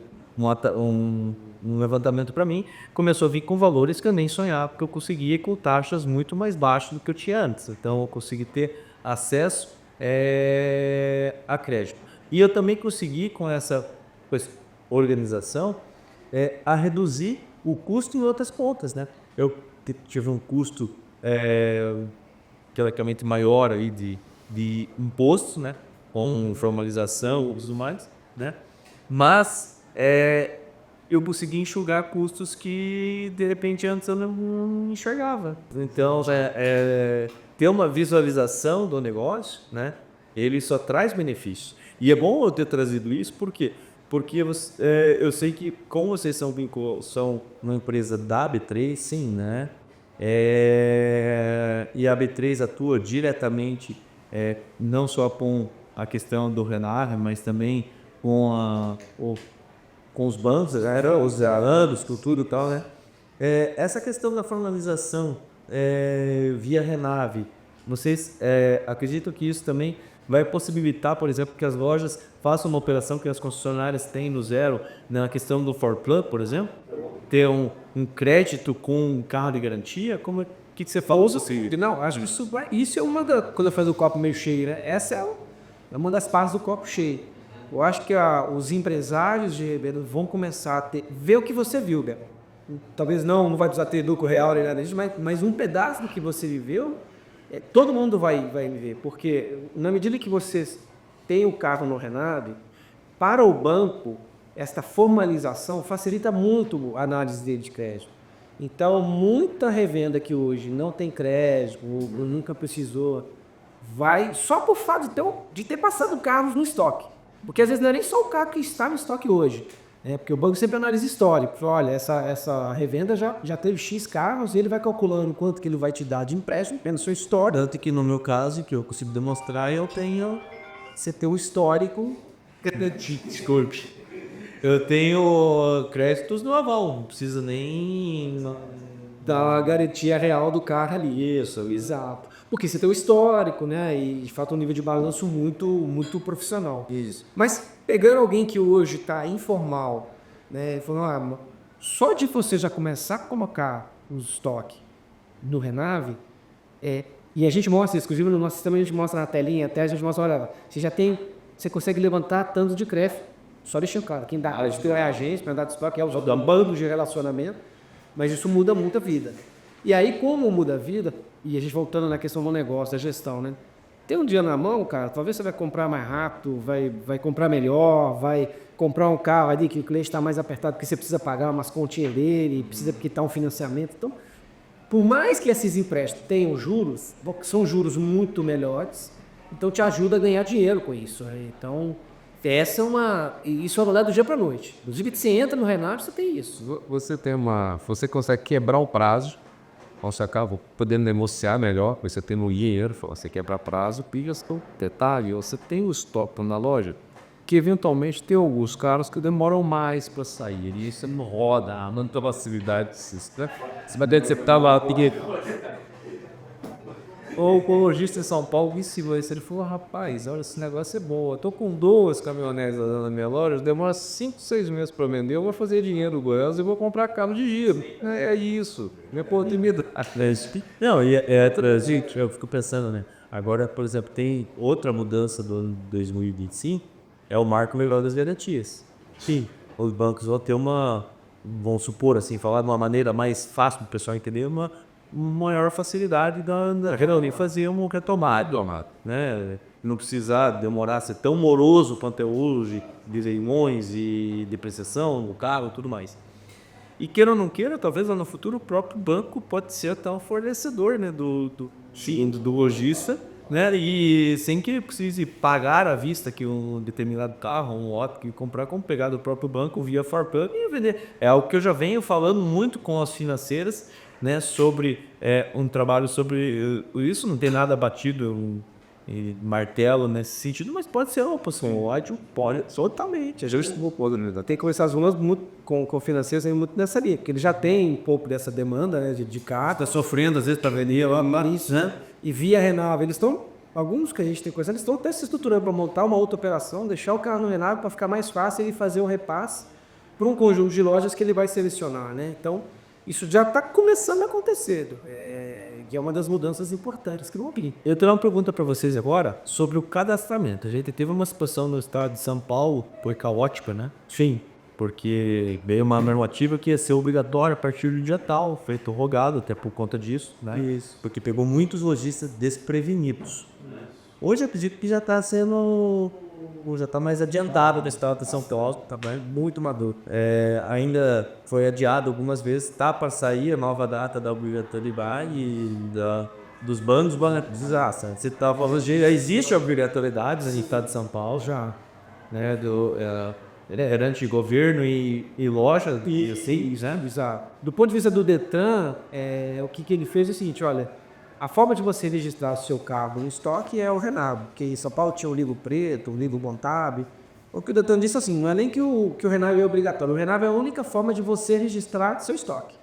levantamento para mim, começou a vir com valores que eu nem sonhava, porque eu conseguia com taxas muito mais baixas do que eu tinha antes. Então, eu consegui ter acesso a crédito. E eu também consegui, com essa organização, a reduzir o custo em outras pontas, né? Eu tive um custo teoricamente maior aí de imposto, né? Com formalização e tudo mais, né? Mas eu consegui enxugar custos que de repente antes eu não enxergava. Então, ter uma visualização do negócio, né? Ele só traz benefícios. E é bom eu ter trazido isso, por quê? Porque eu sei que, como vocês são uma empresa da B3, sim, né? E a B3 atua diretamente, não só com a questão do Renar, mas também com os bancos, os arandos, com tudo e tal, né? Essa questão da formalização via Renave, vocês acreditam que isso também vai possibilitar, por exemplo, que as lojas façam uma operação que as concessionárias têm no zero, na questão do Forplan, por exemplo? Ter um crédito com um carro de garantia? Como que você fala? Não, acho que isso é quando eu faço o copo meio cheio, né? Essa é uma das partes do copo cheio. Eu acho que os empresários de Ribeirão vão começar a ver o que você viu, Beto. Talvez não vai precisar ter lucro real nem nada disso, mas um pedaço do que você viveu, todo mundo vai viver, porque na medida que você tem o carro no Renave, para o banco, esta formalização facilita muito a análise dele de crédito. Então, muita revenda que hoje não tem crédito, ou nunca precisou, vai só por fato de ter passado carros no estoque. Porque às vezes não é nem só o carro que está no estoque hoje. Porque o banco sempre analisa histórico. Olha, essa revenda já teve X carros e ele vai calculando quanto que ele vai te dar de empréstimo pela sua história. Tanto que no meu caso, que eu consigo demonstrar, você tem o histórico. Desculpe. Eu tenho créditos no aval, não precisa nem da garantia real do carro ali. Isso, exato. Porque você tem o histórico, né? E de fato um nível de balanço muito, muito profissional. Isso. Mas pegando alguém que hoje está informal, né? Falando, só de você já começar a colocar o estoque no Renave, e a gente mostra, inclusive no nosso sistema a gente mostra na telinha, até a gente mostra, olha, você consegue levantar tanto de crédito, só deixando claro, quem dá a agência, para andar de estoque, é o bando de relacionamento, mas isso muda muito a vida. E aí, como muda a vida, e a gente voltando na questão do negócio, da gestão, né? Tem um dia na mão, cara, talvez você vai comprar mais rápido, vai comprar melhor, vai comprar um carro ali que o cliente está mais apertado porque você precisa pagar umas continhas dele, precisa quitar um financiamento. Então, por mais que esses empréstimos tenham juros, são juros muito melhores, então te ajuda a ganhar dinheiro com isso. Né? Então, essa é isso é mudar do dia para a noite. Inclusive, você entra no Renato, você tem isso. Você consegue quebrar o prazo, você acaba podendo negociar melhor, você tem no dinheiro, você quebra prazo, piga o detalhe, você tem o estoque na loja, que eventualmente tem alguns carros que demoram mais para sair, e isso não roda, não tem facilidade disso, né? Se vai você tava ou com o lojista em São Paulo, ele falou, rapaz, olha, esse negócio é bom, eu tô com 2 caminhonetes lá na minha loja, demora 5, 6 meses para vender, eu vou fazer dinheiro com elas e vou comprar carro de giro. É isso, minha oportunidade. Não, gente, eu fico pensando, né? Agora, por exemplo, tem outra mudança do ano 2025, é o marco legal das garantias. Sim, os bancos vão ter vamos supor assim, falar de uma maneira mais fácil para o pessoal entender, uma maior facilidade da Renault fazer um retomado, né? Não precisar demorar ser tão moroso quanto é hoje, de leilões e depreciação no carro e tudo mais. E queira ou não queira, talvez lá no futuro o próprio banco pode ser até um fornecedor, né, do lojista, né, e sem que precise pagar à vista que um determinado carro, um lote que comprar, como pegar do próprio banco via Farplan e vender. É algo que eu já venho falando muito com as financeiras, né, sobre um trabalho sobre isso, não tem nada batido e martelo nesse sentido, mas pode ser uma possibilidade, pode, totalmente. Tem que começar as ruas muito com financeiros muito nessa linha, porque ele já tem um pouco dessa demanda, né, de carta, sofrendo às vezes para vender isso, né? E via Renave, eles estão, alguns que a gente tem coisa, eles estão até se estruturando para montar uma outra operação, deixar o carro no Renave para ficar mais fácil ele fazer um repasse para um conjunto de lojas que ele vai selecionar, né? Então, isso já está começando a acontecer, que é uma das mudanças importantes que não vi. Eu tenho uma pergunta para vocês agora sobre o cadastramento. A gente teve uma situação no estado de São Paulo, foi caótica, né? Sim. Porque veio uma normativa que ia ser obrigatória a partir do dia tal, feito rogado até por conta disso, né? Isso. Porque pegou muitos lojistas desprevenidos. Hoje eu acredito que já está mais adiantado no estado de São Paulo, está muito maduro. Ainda foi adiado algumas vezes, está para sair a nova data da obrigatoriedade e dos bancos desastre. Você está falando de existe a obrigatoriedade no estado de São Paulo já, né? Perante governo e loja, e assim, né? Exato. Do ponto de vista do Detran, o que ele fez é o seguinte, olha, a forma de você registrar o seu carro no estoque é o Renave, porque em São Paulo tinha o livro preto, o livro Montab. O que o Detran disse assim, não é nem que o Renave é obrigatório, o Renave é a única forma de você registrar seu estoque.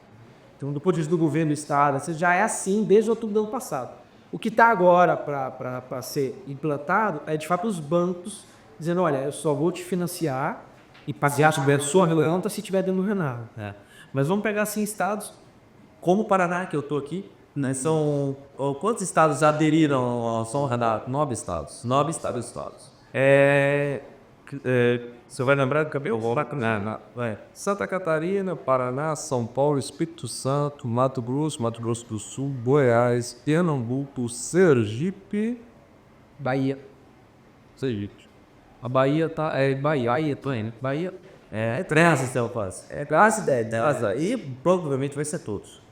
Então, do ponto de vista do governo do estado, você já é assim desde outubro do ano passado. O que está agora para ser implantado é, de fato, os bancos dizendo, olha, eu só vou te financiar e basear sobre a sua relevância se tiver dentro do Renave. Mas vamos pegar assim estados como o Paraná, que eu estou aqui, né? São quantos estados aderiram ao São Renato? 9 estados. 9 estados. Você vai lembrar do cabelo? Santa Catarina, Paraná, São Paulo, Espírito Santo, Mato Grosso do Sul, Goiás, Pernambuco, Sergipe, Bahia. A Bahia tá. Bahia também, né? Bahia. Três, então, faz. Quase 10. E provavelmente vai ser todos.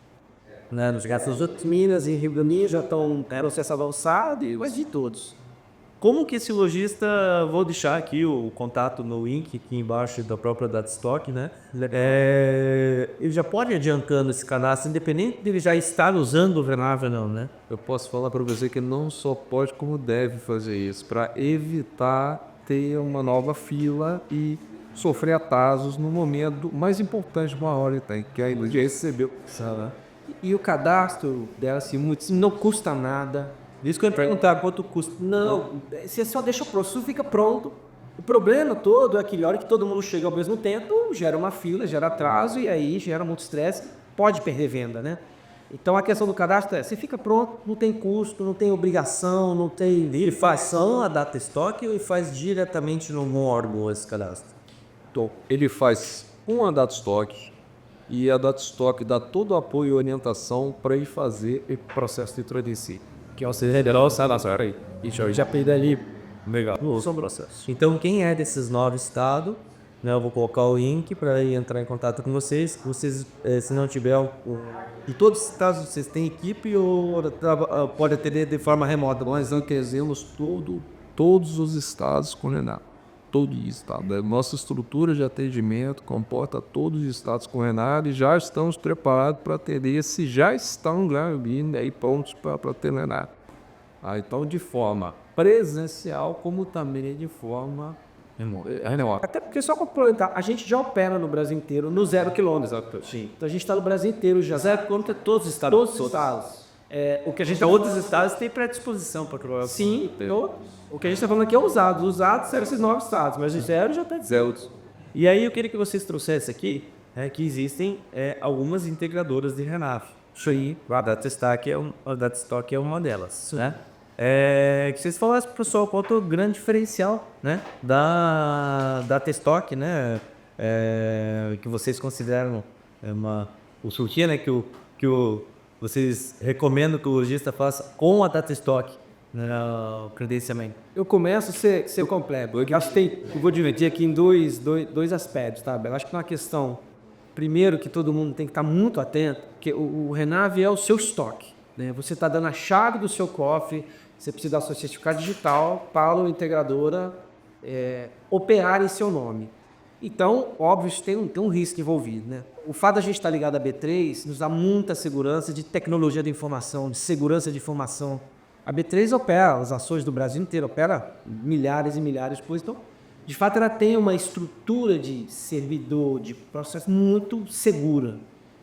Né? Nos gastos outros. Minas e Rio Grande já estão processo avançado e vai de todos. Como que esse lojista, vou deixar aqui o contato no link aqui embaixo da própria Datastock, né? Ele já pode ir adiantando esse cadastro, independente dele já estar usando o Renave ou não, né? Eu posso falar para você que não só pode, como deve fazer isso, para evitar ter uma nova fila e sofrer atrasos no momento mais importante de uma hora tem, que aí já recebeu. E o cadastro dela, assim, não custa nada. Isso que eu ia perguntar, quanto custa? Não, você só deixa pronto, isso fica pronto. O problema todo é que a hora que todo mundo chega ao mesmo tempo, gera uma fila, gera atraso e aí gera muito estresse, pode perder venda, né? Então a questão do cadastro você fica pronto, não tem custo, não tem obrigação, não tem... Ele faz só a Datastock ou ele faz diretamente no órgão esse cadastro? Então, ele faz uma Datastock e a Datastock dá todo o apoio e orientação para ir fazer o processo de tradução. Que é o CDL, sabe? E já perdeu ali. Legal. São processos. Então, quem é desses 9 estados, né, eu vou colocar o link para entrar em contato com vocês. Vocês, se não tiver... Em todos os estados vocês têm equipe ou pode atender de forma remota? Nós não queremos todos os estados com Renato. Todo estado. Nossa estrutura de atendimento comporta todos os estados com Renato e já estamos preparados para atender se já estão lá vindo aí prontos para atender Renato. Então, de forma presencial, como também de forma remota. Até porque, só para complementar, a gente já opera no Brasil inteiro no 0 km. Sim. Então a gente está no Brasil inteiro já. 0 km é todos os estados. Todos os estados. O que a gente Então, outros estados têm predisposição para criar. Sim, o que a gente está falando aqui é usados. Usados serão esses 9 estados, mas o zero já está Zero. E aí eu queria que vocês trouxessem aqui que existem algumas integradoras de Renaf. Isso aí, a Datastock é uma delas, né? Que vocês falassem pro pessoal qual é o grande diferencial, né, da Datastock, né, que vocês consideram o surtia, né, vocês recomendam que o lojista faça com a Datastock, né, o credenciamento. Eu começo a ser completo. Eu acho que eu vou dividir aqui em dois aspectos, tá? Eu acho que é uma questão, primeiro, que todo mundo tem que estar muito atento, que o Renave é o seu estoque, né? Você está dando a chave do seu cofre, você precisa dar o seu certificado digital para a integradora operar em seu nome. Então, óbvio, isso tem um risco envolvido, né? O fato de a gente estar ligado à B3 nos dá muita segurança de tecnologia da informação, de segurança de informação. A B3 opera as ações do Brasil inteiro, opera milhares e milhares de coisas. Então, de fato, ela tem uma estrutura de servidor, de processo muito segura.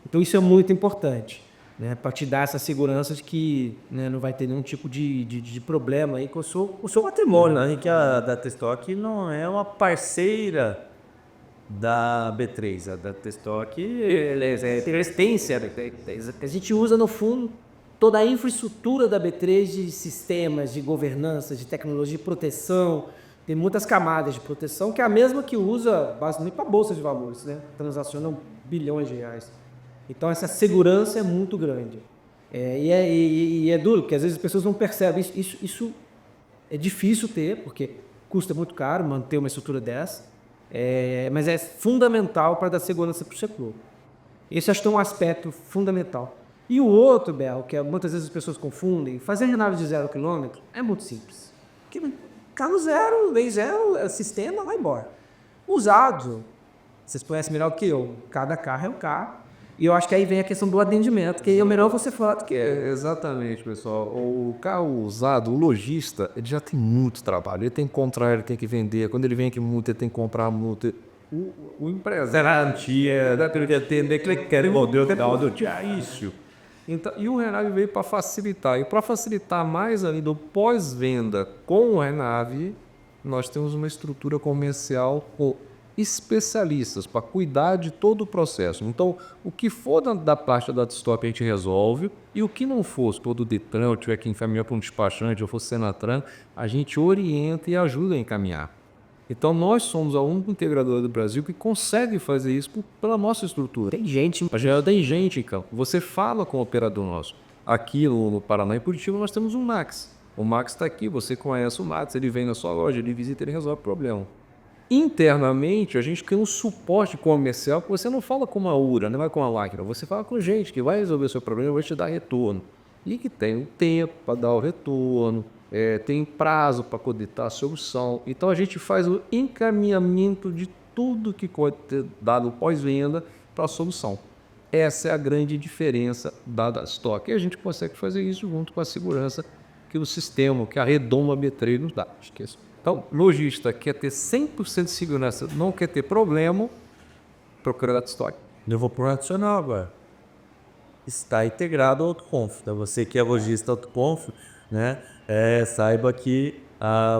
Então, isso é muito importante, né, para te dar essa segurança de que, né, não vai ter nenhum tipo de problema aí com o seu patrimônio, né? Que a Datastock não é uma parceira da B3. A Datastock eles têm a gente usa, no fundo, toda a infraestrutura da B3 de sistemas, de governança, de tecnologia de proteção. Tem muitas camadas de proteção, que é a mesma que usa basicamente para a Bolsa de Valores, né? Transacionam bilhões de reais. Então, essa segurança é muito grande. E é duro, porque às vezes as pessoas não percebem. Isso é difícil ter, porque custa muito caro manter uma estrutura dessa, mas é fundamental para dar segurança para o setor. Esse acho que é um aspecto fundamental. E o outro, Bel, que muitas vezes as pessoas confundem, fazer renave de 0 km é muito simples. Porque carro zero, lei zero, sistema, vai embora. Usado, vocês conhecem melhor que eu, cada carro é um carro. E eu acho que aí vem a questão do atendimento, que é melhor você falar do que... Exatamente, pessoal. O carro usado, o lojista, ele já tem muito trabalho. Ele tem que comprar, ele tem que vender. Quando ele vem aqui multa, ele tem que comprar a multa. O empresário tem que atender que ele quer o modelo do isso. Então, e o Renave veio para facilitar. E para facilitar mais ali do pós-venda com o Renave, nós temos uma estrutura comercial com especialistas para cuidar de todo o processo. Então, o que for da parte da Datastock a gente resolve, e o que não for, se for do Detran, eu tiver que encaminhar para um despachante, ou for Senatran, a gente orienta e ajuda a encaminhar. Então, nós somos a única integradora do Brasil que consegue fazer isso pela nossa estrutura. Tem gente. Tem gente, então. Você fala com o operador nosso. Aqui no Paraná e Curitiba nós temos um Max. O Max está aqui, você conhece o Max, ele vem na sua loja, ele visita, ele resolve o problema. Internamente, a gente tem um suporte comercial que você não fala com uma URA, não vai com uma máquina, você fala com gente que vai resolver o seu problema e vai te dar retorno. E que tem um tempo para dar o retorno, tem prazo para coletar a solução. Então a gente faz o encaminhamento de tudo que pode ter dado pós-venda para a solução. Essa é a grande diferença da Datastock. E a gente consegue fazer isso junto com a segurança que o sistema, que a Redoma B3 nos dá. Esqueça. Então, lojista quer ter 100% de segurança, não quer ter problema, procura a Datastock. Eu vou para o adicional agora. Está integrado ao AutoConf. Então, você que é lojista AutoConf, né, saiba que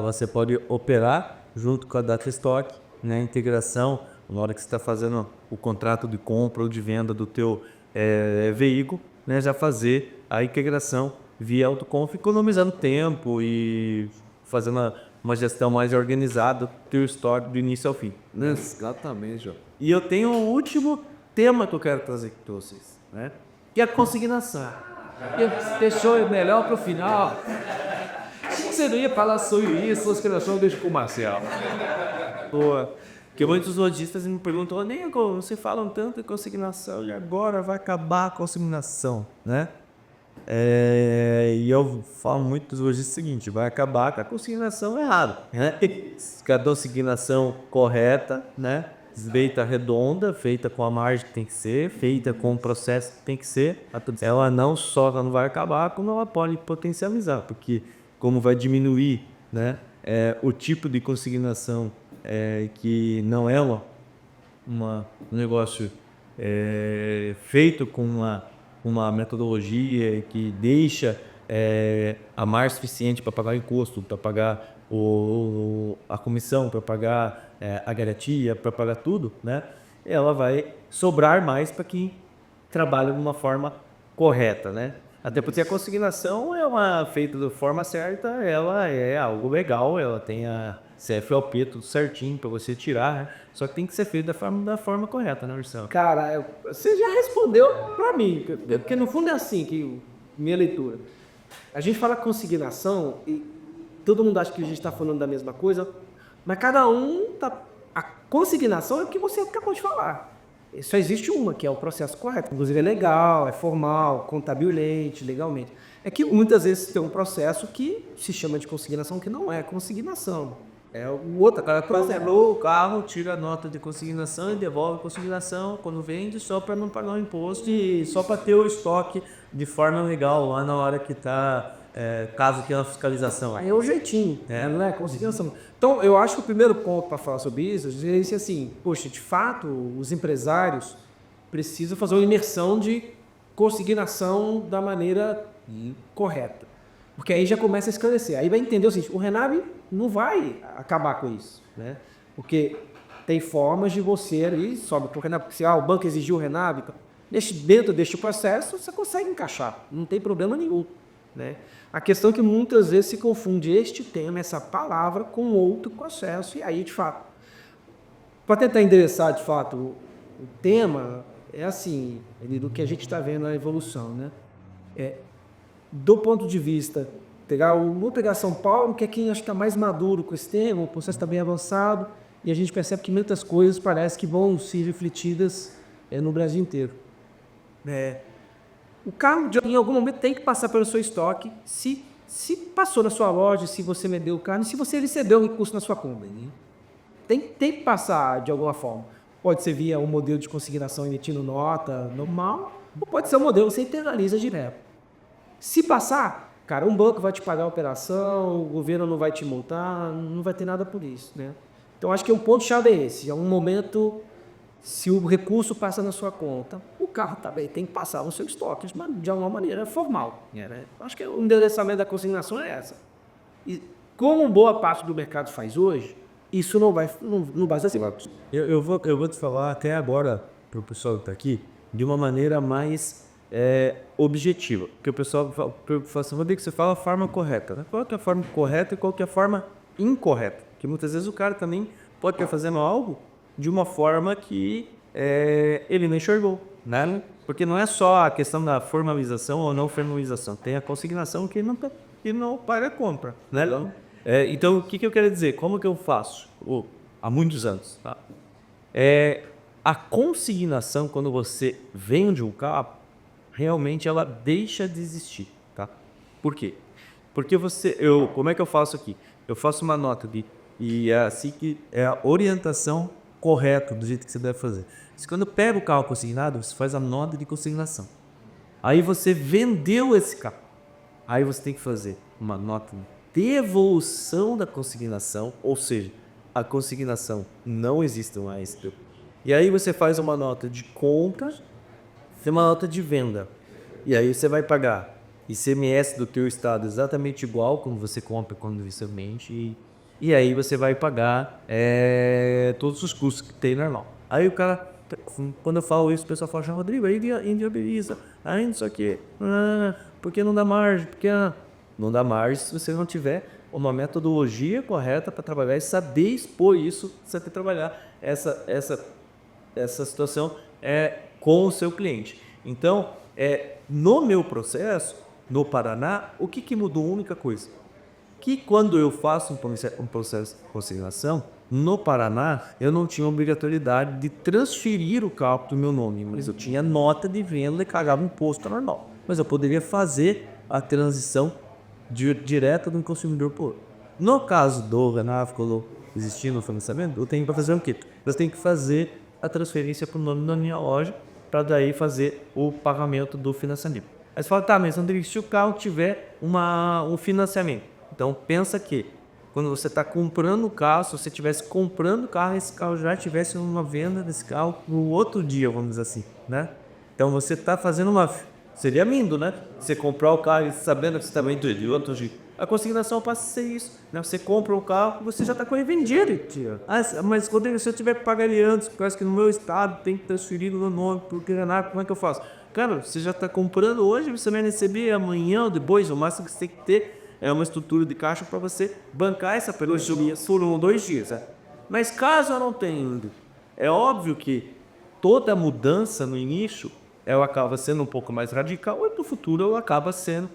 você pode operar junto com a Datastock, né, integração, na hora que você está fazendo o contrato de compra ou de venda do teu veículo, né, já fazer a integração via AutoConf, economizando tempo e fazendo uma gestão mais organizada do teu estoque do início ao fim. Exatamente, João. E eu tenho um último tema que eu quero trazer aqui para vocês, né? Que é a consignação. Deixou melhor para o final. Você não ia falar sobre isso, consignação deixa com o Marcelo. Boa. Porque muitos lojistas me perguntam, Nego, você falam tanto de consignação e agora vai acabar a consignação, né? E eu falo muito dos lojistas o seguinte, vai acabar com a consignação errada, né? Com a consignação correta, né? Feita redonda, feita com a margem que tem que ser, feita com o processo que tem que ser, ela não só não vai acabar, como ela pode potencializar, porque como vai diminuir, né, o tipo de consignação que não é um negócio feito com uma metodologia que deixa a margem suficiente para pagar o imposto, para pagar a comissão, para pagar a garantia, para pagar tudo, né? Ela vai sobrar mais para quem trabalha de uma forma correta, né? Até porque a consignação feita de forma certa, ela é algo legal, ela tem a CFOP tudo certinho para você tirar, né? Só que tem que ser feito da forma correta, né, Marcelo? Cara, você já respondeu para mim, porque no fundo é assim que minha leitura. A gente fala consignação e todo mundo acha que a gente está falando da mesma coisa, mas cada um tá. A consignação é o que você acabou de falar. Só existe uma, que é o processo correto. Inclusive é legal, é formal, contabilmente, legalmente. É que muitas vezes tem um processo que se chama de consignação, que não é consignação. É o outro. Cara, por exemplo, o carro tira a nota de consignação e devolve a consignação quando vende só para não pagar o imposto e só para ter o estoque de forma legal lá na hora que está, caso tenha uma fiscalização. Aí é o jeitinho, não é consignação. Então, eu acho que o primeiro ponto para falar sobre isso é assim, poxa, de fato, os empresários precisam fazer uma imersão de consignação da maneira correta. Porque aí já começa a esclarecer. Aí vai entender o seguinte, o Renab não vai acabar com isso, né? Porque tem formas de você ali, sobe para o Renab, se o banco exigiu o Renab, dentro deste processo você consegue encaixar, não tem problema nenhum, né? A questão é que muitas vezes se confunde este tema, essa palavra, com outro processo, e aí, de fato, para tentar endereçar, de fato, o tema, é assim, do que a gente está vendo na evolução, né? Do ponto de vista, vou pegar São Paulo, que é quem acho que está mais maduro com esse tema, o processo está bem avançado, e a gente percebe que muitas coisas parece que vão ser refletidas no Brasil inteiro. O carro, em algum momento, tem que passar pelo seu estoque, se passou na sua loja, se você vendeu o carro, e se você recebeu o recurso na sua compra. Tem que passar de alguma forma. Pode ser via um modelo de consignação emitindo nota normal, ou pode ser um modelo que você internaliza direto. Se passar, cara, um banco vai te pagar a operação, o governo não vai te multar, não vai ter nada por isso, né? Então, acho que o ponto-chave é esse. É um momento, se o recurso passa na sua conta, o carro também tem que passar no seu estoque de uma maneira formal. Né? Acho que o endereçamento da consignação é essa. E como boa parte do mercado faz hoje, isso não vai ser assim. Eu vou te falar até agora, para o pessoal que está aqui, de uma maneira mais objetiva. Porque o pessoal fala assim, Rodrigo, você fala a forma correta. Né? Qual que é a forma correta e qual que é a forma incorreta? Porque muitas vezes o cara também pode estar fazendo algo de uma forma que ele não enxergou. Né? Porque não é só a questão da formalização ou não formalização. Tem a consignação que não paga a compra. Né? Então, o que eu quero dizer? Como que eu faço? Há muitos anos. Tá? A consignação, quando você vende um carro, realmente ela deixa de existir, tá? Por quê? Porque como é que eu faço aqui? Eu faço uma nota e é assim que é a orientação correta do jeito que você deve fazer. Quando pega o carro consignado, você faz a nota de consignação. Aí você vendeu esse carro. Aí você tem que fazer uma nota de devolução da consignação, ou seja, a consignação não existe mais. E aí você faz uma nota de compra, uma nota de venda. E aí você vai pagar ICMS do teu estado exatamente igual como você compra quando você vende. E aí você vai pagar todos os custos que tem normal. Aí o cara, quando eu falo isso, o pessoal fala, Rodrigo, aí inviabiliza, aí não sei o quê, porque não dá margem, porque não dá margem se você não tiver uma metodologia correta para trabalhar e saber expor isso, você ter que trabalhar essa situação com o seu cliente. Então, no meu processo, no Paraná, o que mudou? A única coisa. Que quando eu faço um processo de consignação, no Paraná, eu não tinha obrigatoriedade de transferir o carro para o meu nome, mas eu tinha nota de venda e pagava imposto normal. Mas eu poderia fazer a transição direta do consumidor para o outro. No caso do Renato, quando existir no financiamento, eu tenho para fazer o quê? Eu tenho que fazer a transferência para o nome da minha loja para daí fazer o pagamento do financiamento. Aí você fala, tá, mas André, se o carro tiver um financiamento, então pensa que quando você está comprando o carro, se você estivesse comprando o carro, esse carro já tivesse uma venda desse carro no outro dia, vamos dizer assim, né? Então você está fazendo seria lindo, né? Você comprar o carro sabendo que você está vendendo de outro dia. A consignação passa a ser isso, né? Você compra o carro, você já está com ele vendido, tia. Mas Rodrigo, se eu tiver que pagar ele antes, porque eu acho que no meu estado tem que transferir no nome, porque Renato, como é que eu faço? Cara, você já está comprando hoje, você vai receber amanhã ou depois, o máximo que você tem que ter é uma estrutura de caixa para você bancar essa por 1 ou 2 dias. Né? Mas caso eu não tenha, é óbvio que toda mudança no início ela acaba sendo um pouco mais radical e no futuro ela acaba sendo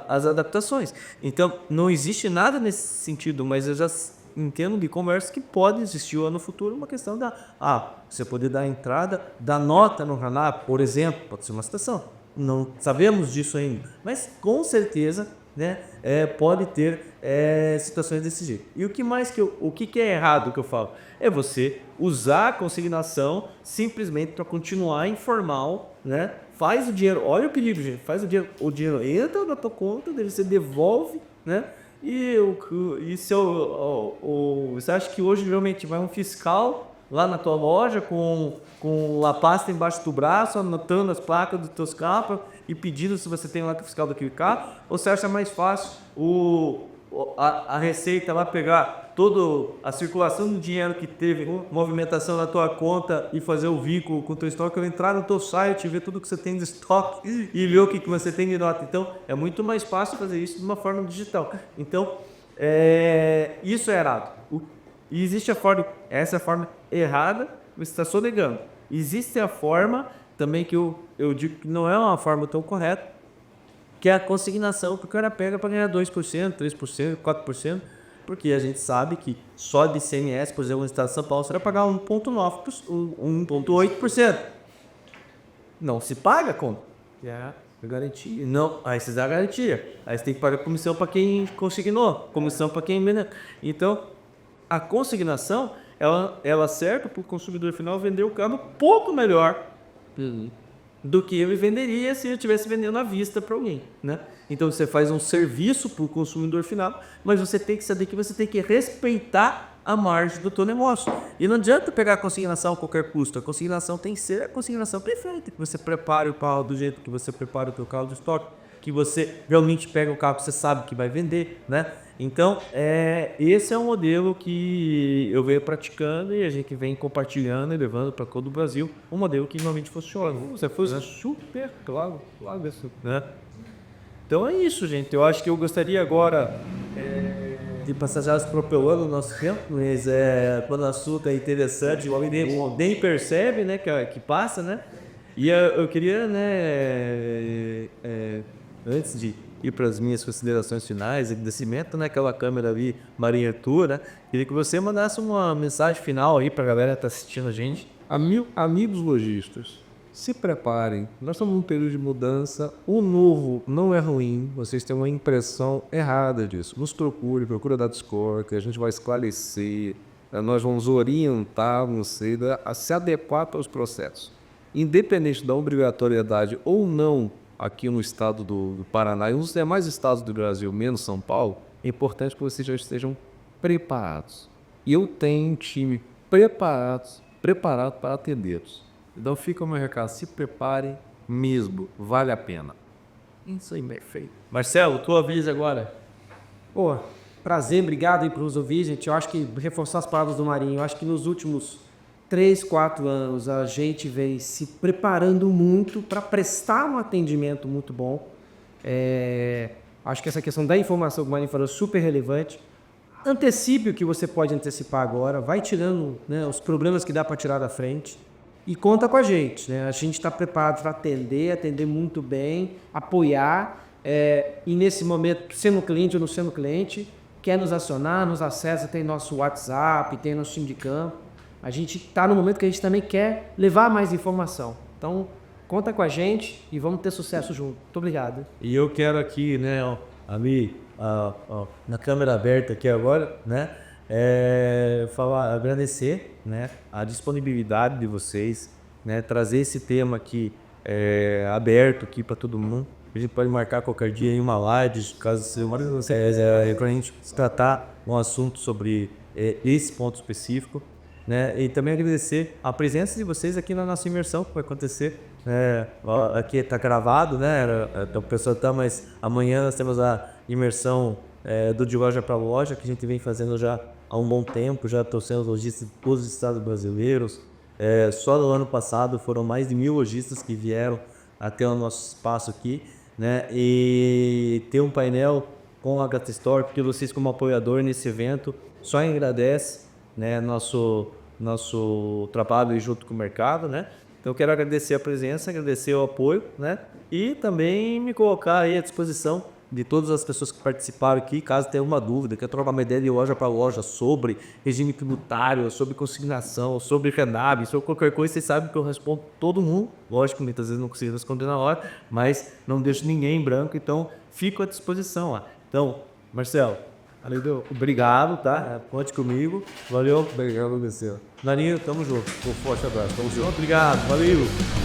as adaptações. Então, não existe nada nesse sentido, mas eu já entendo de comércio que pode existir lá no futuro uma questão você poder dar a entrada da nota no RANAP, por exemplo, pode ser uma situação. Não sabemos disso ainda, mas com certeza, né, pode ter situações desse jeito. E o que mais o que é errado que eu falo? É você usar a consignação simplesmente para continuar informal, né? Faz o dinheiro, olha o perigo, gente, faz o dinheiro entra na tua conta, daí você devolve, né? E se você acha que hoje realmente vai um fiscal lá na tua loja com a pasta embaixo do braço, anotando as placas dos teus carros e pedindo se você tem lá o fiscal daquele carro? Ou você acha mais fácil a Receita lá pegar toda a circulação do dinheiro que teve, movimentação na tua conta e fazer o vínculo com o teu estoque, ou entrar no teu site, ver tudo que você tem de estoque e ver o que você tem de nota? Então, é muito mais fácil fazer isso de uma forma digital. Então, isso é errado. E existe essa forma errada, você está sonegando. Existe a forma também que eu digo que não é uma forma tão correta, que é a consignação que o cara pega para ganhar 2%, 3%, 4%, porque a gente sabe que só de ICMS, por exemplo, no estado de São Paulo, você vai pagar 1,8%. Não se paga como? Garantia. Não, aí você dá garantia. Aí você tem que pagar comissão para quem consignou, comissão para quem... Então, a consignação, ela serve para o consumidor final vender o carro um pouco melhor do que ele venderia se ele estivesse vendendo à vista para alguém, né? Então você faz um serviço para o consumidor final, mas você tem que saber que você tem que respeitar a margem do teu negócio. E não adianta pegar a consignação a qualquer custo. A consignação tem que ser a consignação perfeita, que você prepare o carro do jeito que você prepara o teu carro de estoque, que você realmente pega o carro que você sabe que vai vender, né? Então, esse é um modelo que eu venho praticando e a gente vem compartilhando e levando para todo o Brasil, um modelo que realmente funciona. Você foi super claro isso. Né? Então é isso, gente. Eu acho que eu gostaria agora de passar já atropelando o nosso tempo, mas quando o assunto é interessante, o homem nem percebe, né, que passa, né? E eu queria, né, antes de ir para as minhas considerações finais, agradecimento, né, aquela câmera ali, Marinha Arthur, né? Queria que você mandasse uma mensagem final aí para a galera que está assistindo a gente. Amigos lojistas, se preparem. Nós estamos num período de mudança. O novo não é ruim. Vocês têm uma impressão errada disso. Nos procura da Discord, que a gente vai esclarecer. Nós vamos orientar você a se adequar aos processos. Independente da obrigatoriedade ou não aqui no estado do Paraná e nos demais estados do Brasil, menos São Paulo, é importante que vocês já estejam preparados. E eu tenho um time preparado para atendê-los. Então fica o meu recado, se preparem mesmo, vale a pena. Isso aí, perfeito. Marcelo, tua vez agora. Pô, prazer, obrigado aí por nos ouvir, gente. Eu acho que, reforçar as palavras do Marinho, eu acho que nos últimos 3, 4 anos a gente vem se preparando muito para prestar um atendimento muito bom. Acho que essa questão da informação que o Marinho falou é super relevante. Antecipe o que você pode antecipar agora, vai tirando, né, os problemas que dá para tirar da frente e conta com a gente, né? A gente está preparado para atender muito bem, apoiar, e nesse momento, sendo cliente ou não sendo cliente, quer nos acionar, nos acessa, tem nosso WhatsApp, tem nosso time de campo. A gente está no momento que a gente também quer levar mais informação. Então, conta com a gente e vamos ter sucesso junto. Muito obrigado. E eu quero aqui, né, na câmera aberta aqui agora, né, agradecer, né, a disponibilidade de vocês, né, trazer esse tema aqui aberto aqui para todo mundo. A gente pode marcar qualquer dia em uma live, caso você para a gente tratar um assunto sobre esse ponto específico, né, e também agradecer a presença de vocês aqui na nossa imersão que vai acontecer. Aqui está gravado, né? O pessoal tá, mas amanhã nós temos a imersão do De Loja para Loja, que a gente vem fazendo já há um bom tempo, já trouxemos lojistas de todos os estados brasileiros. Só no ano passado foram mais de 1000 lojistas que vieram até o nosso espaço aqui, né? E ter um painel com a Gata Store, porque vocês como apoiador nesse evento só agradece, né, nosso trabalho junto com o mercado, né? Então eu quero agradecer a presença, agradecer o apoio, né? E também me colocar aí à disposição de todas as pessoas que participaram aqui, caso tenha alguma dúvida, quer trocar uma ideia de loja para loja sobre regime tributário, sobre consignação, sobre Renab, sobre qualquer coisa, vocês sabem que eu respondo todo mundo. Lógico, muitas vezes não consigo responder na hora, mas não deixo ninguém em branco, então fico à disposição lá. Então, Marcelo, obrigado, tá? Conte comigo. Valeu. Obrigado, Luciano. Naninho, tamo junto. Um forte abraço. Tamo junto. Obrigado, valeu.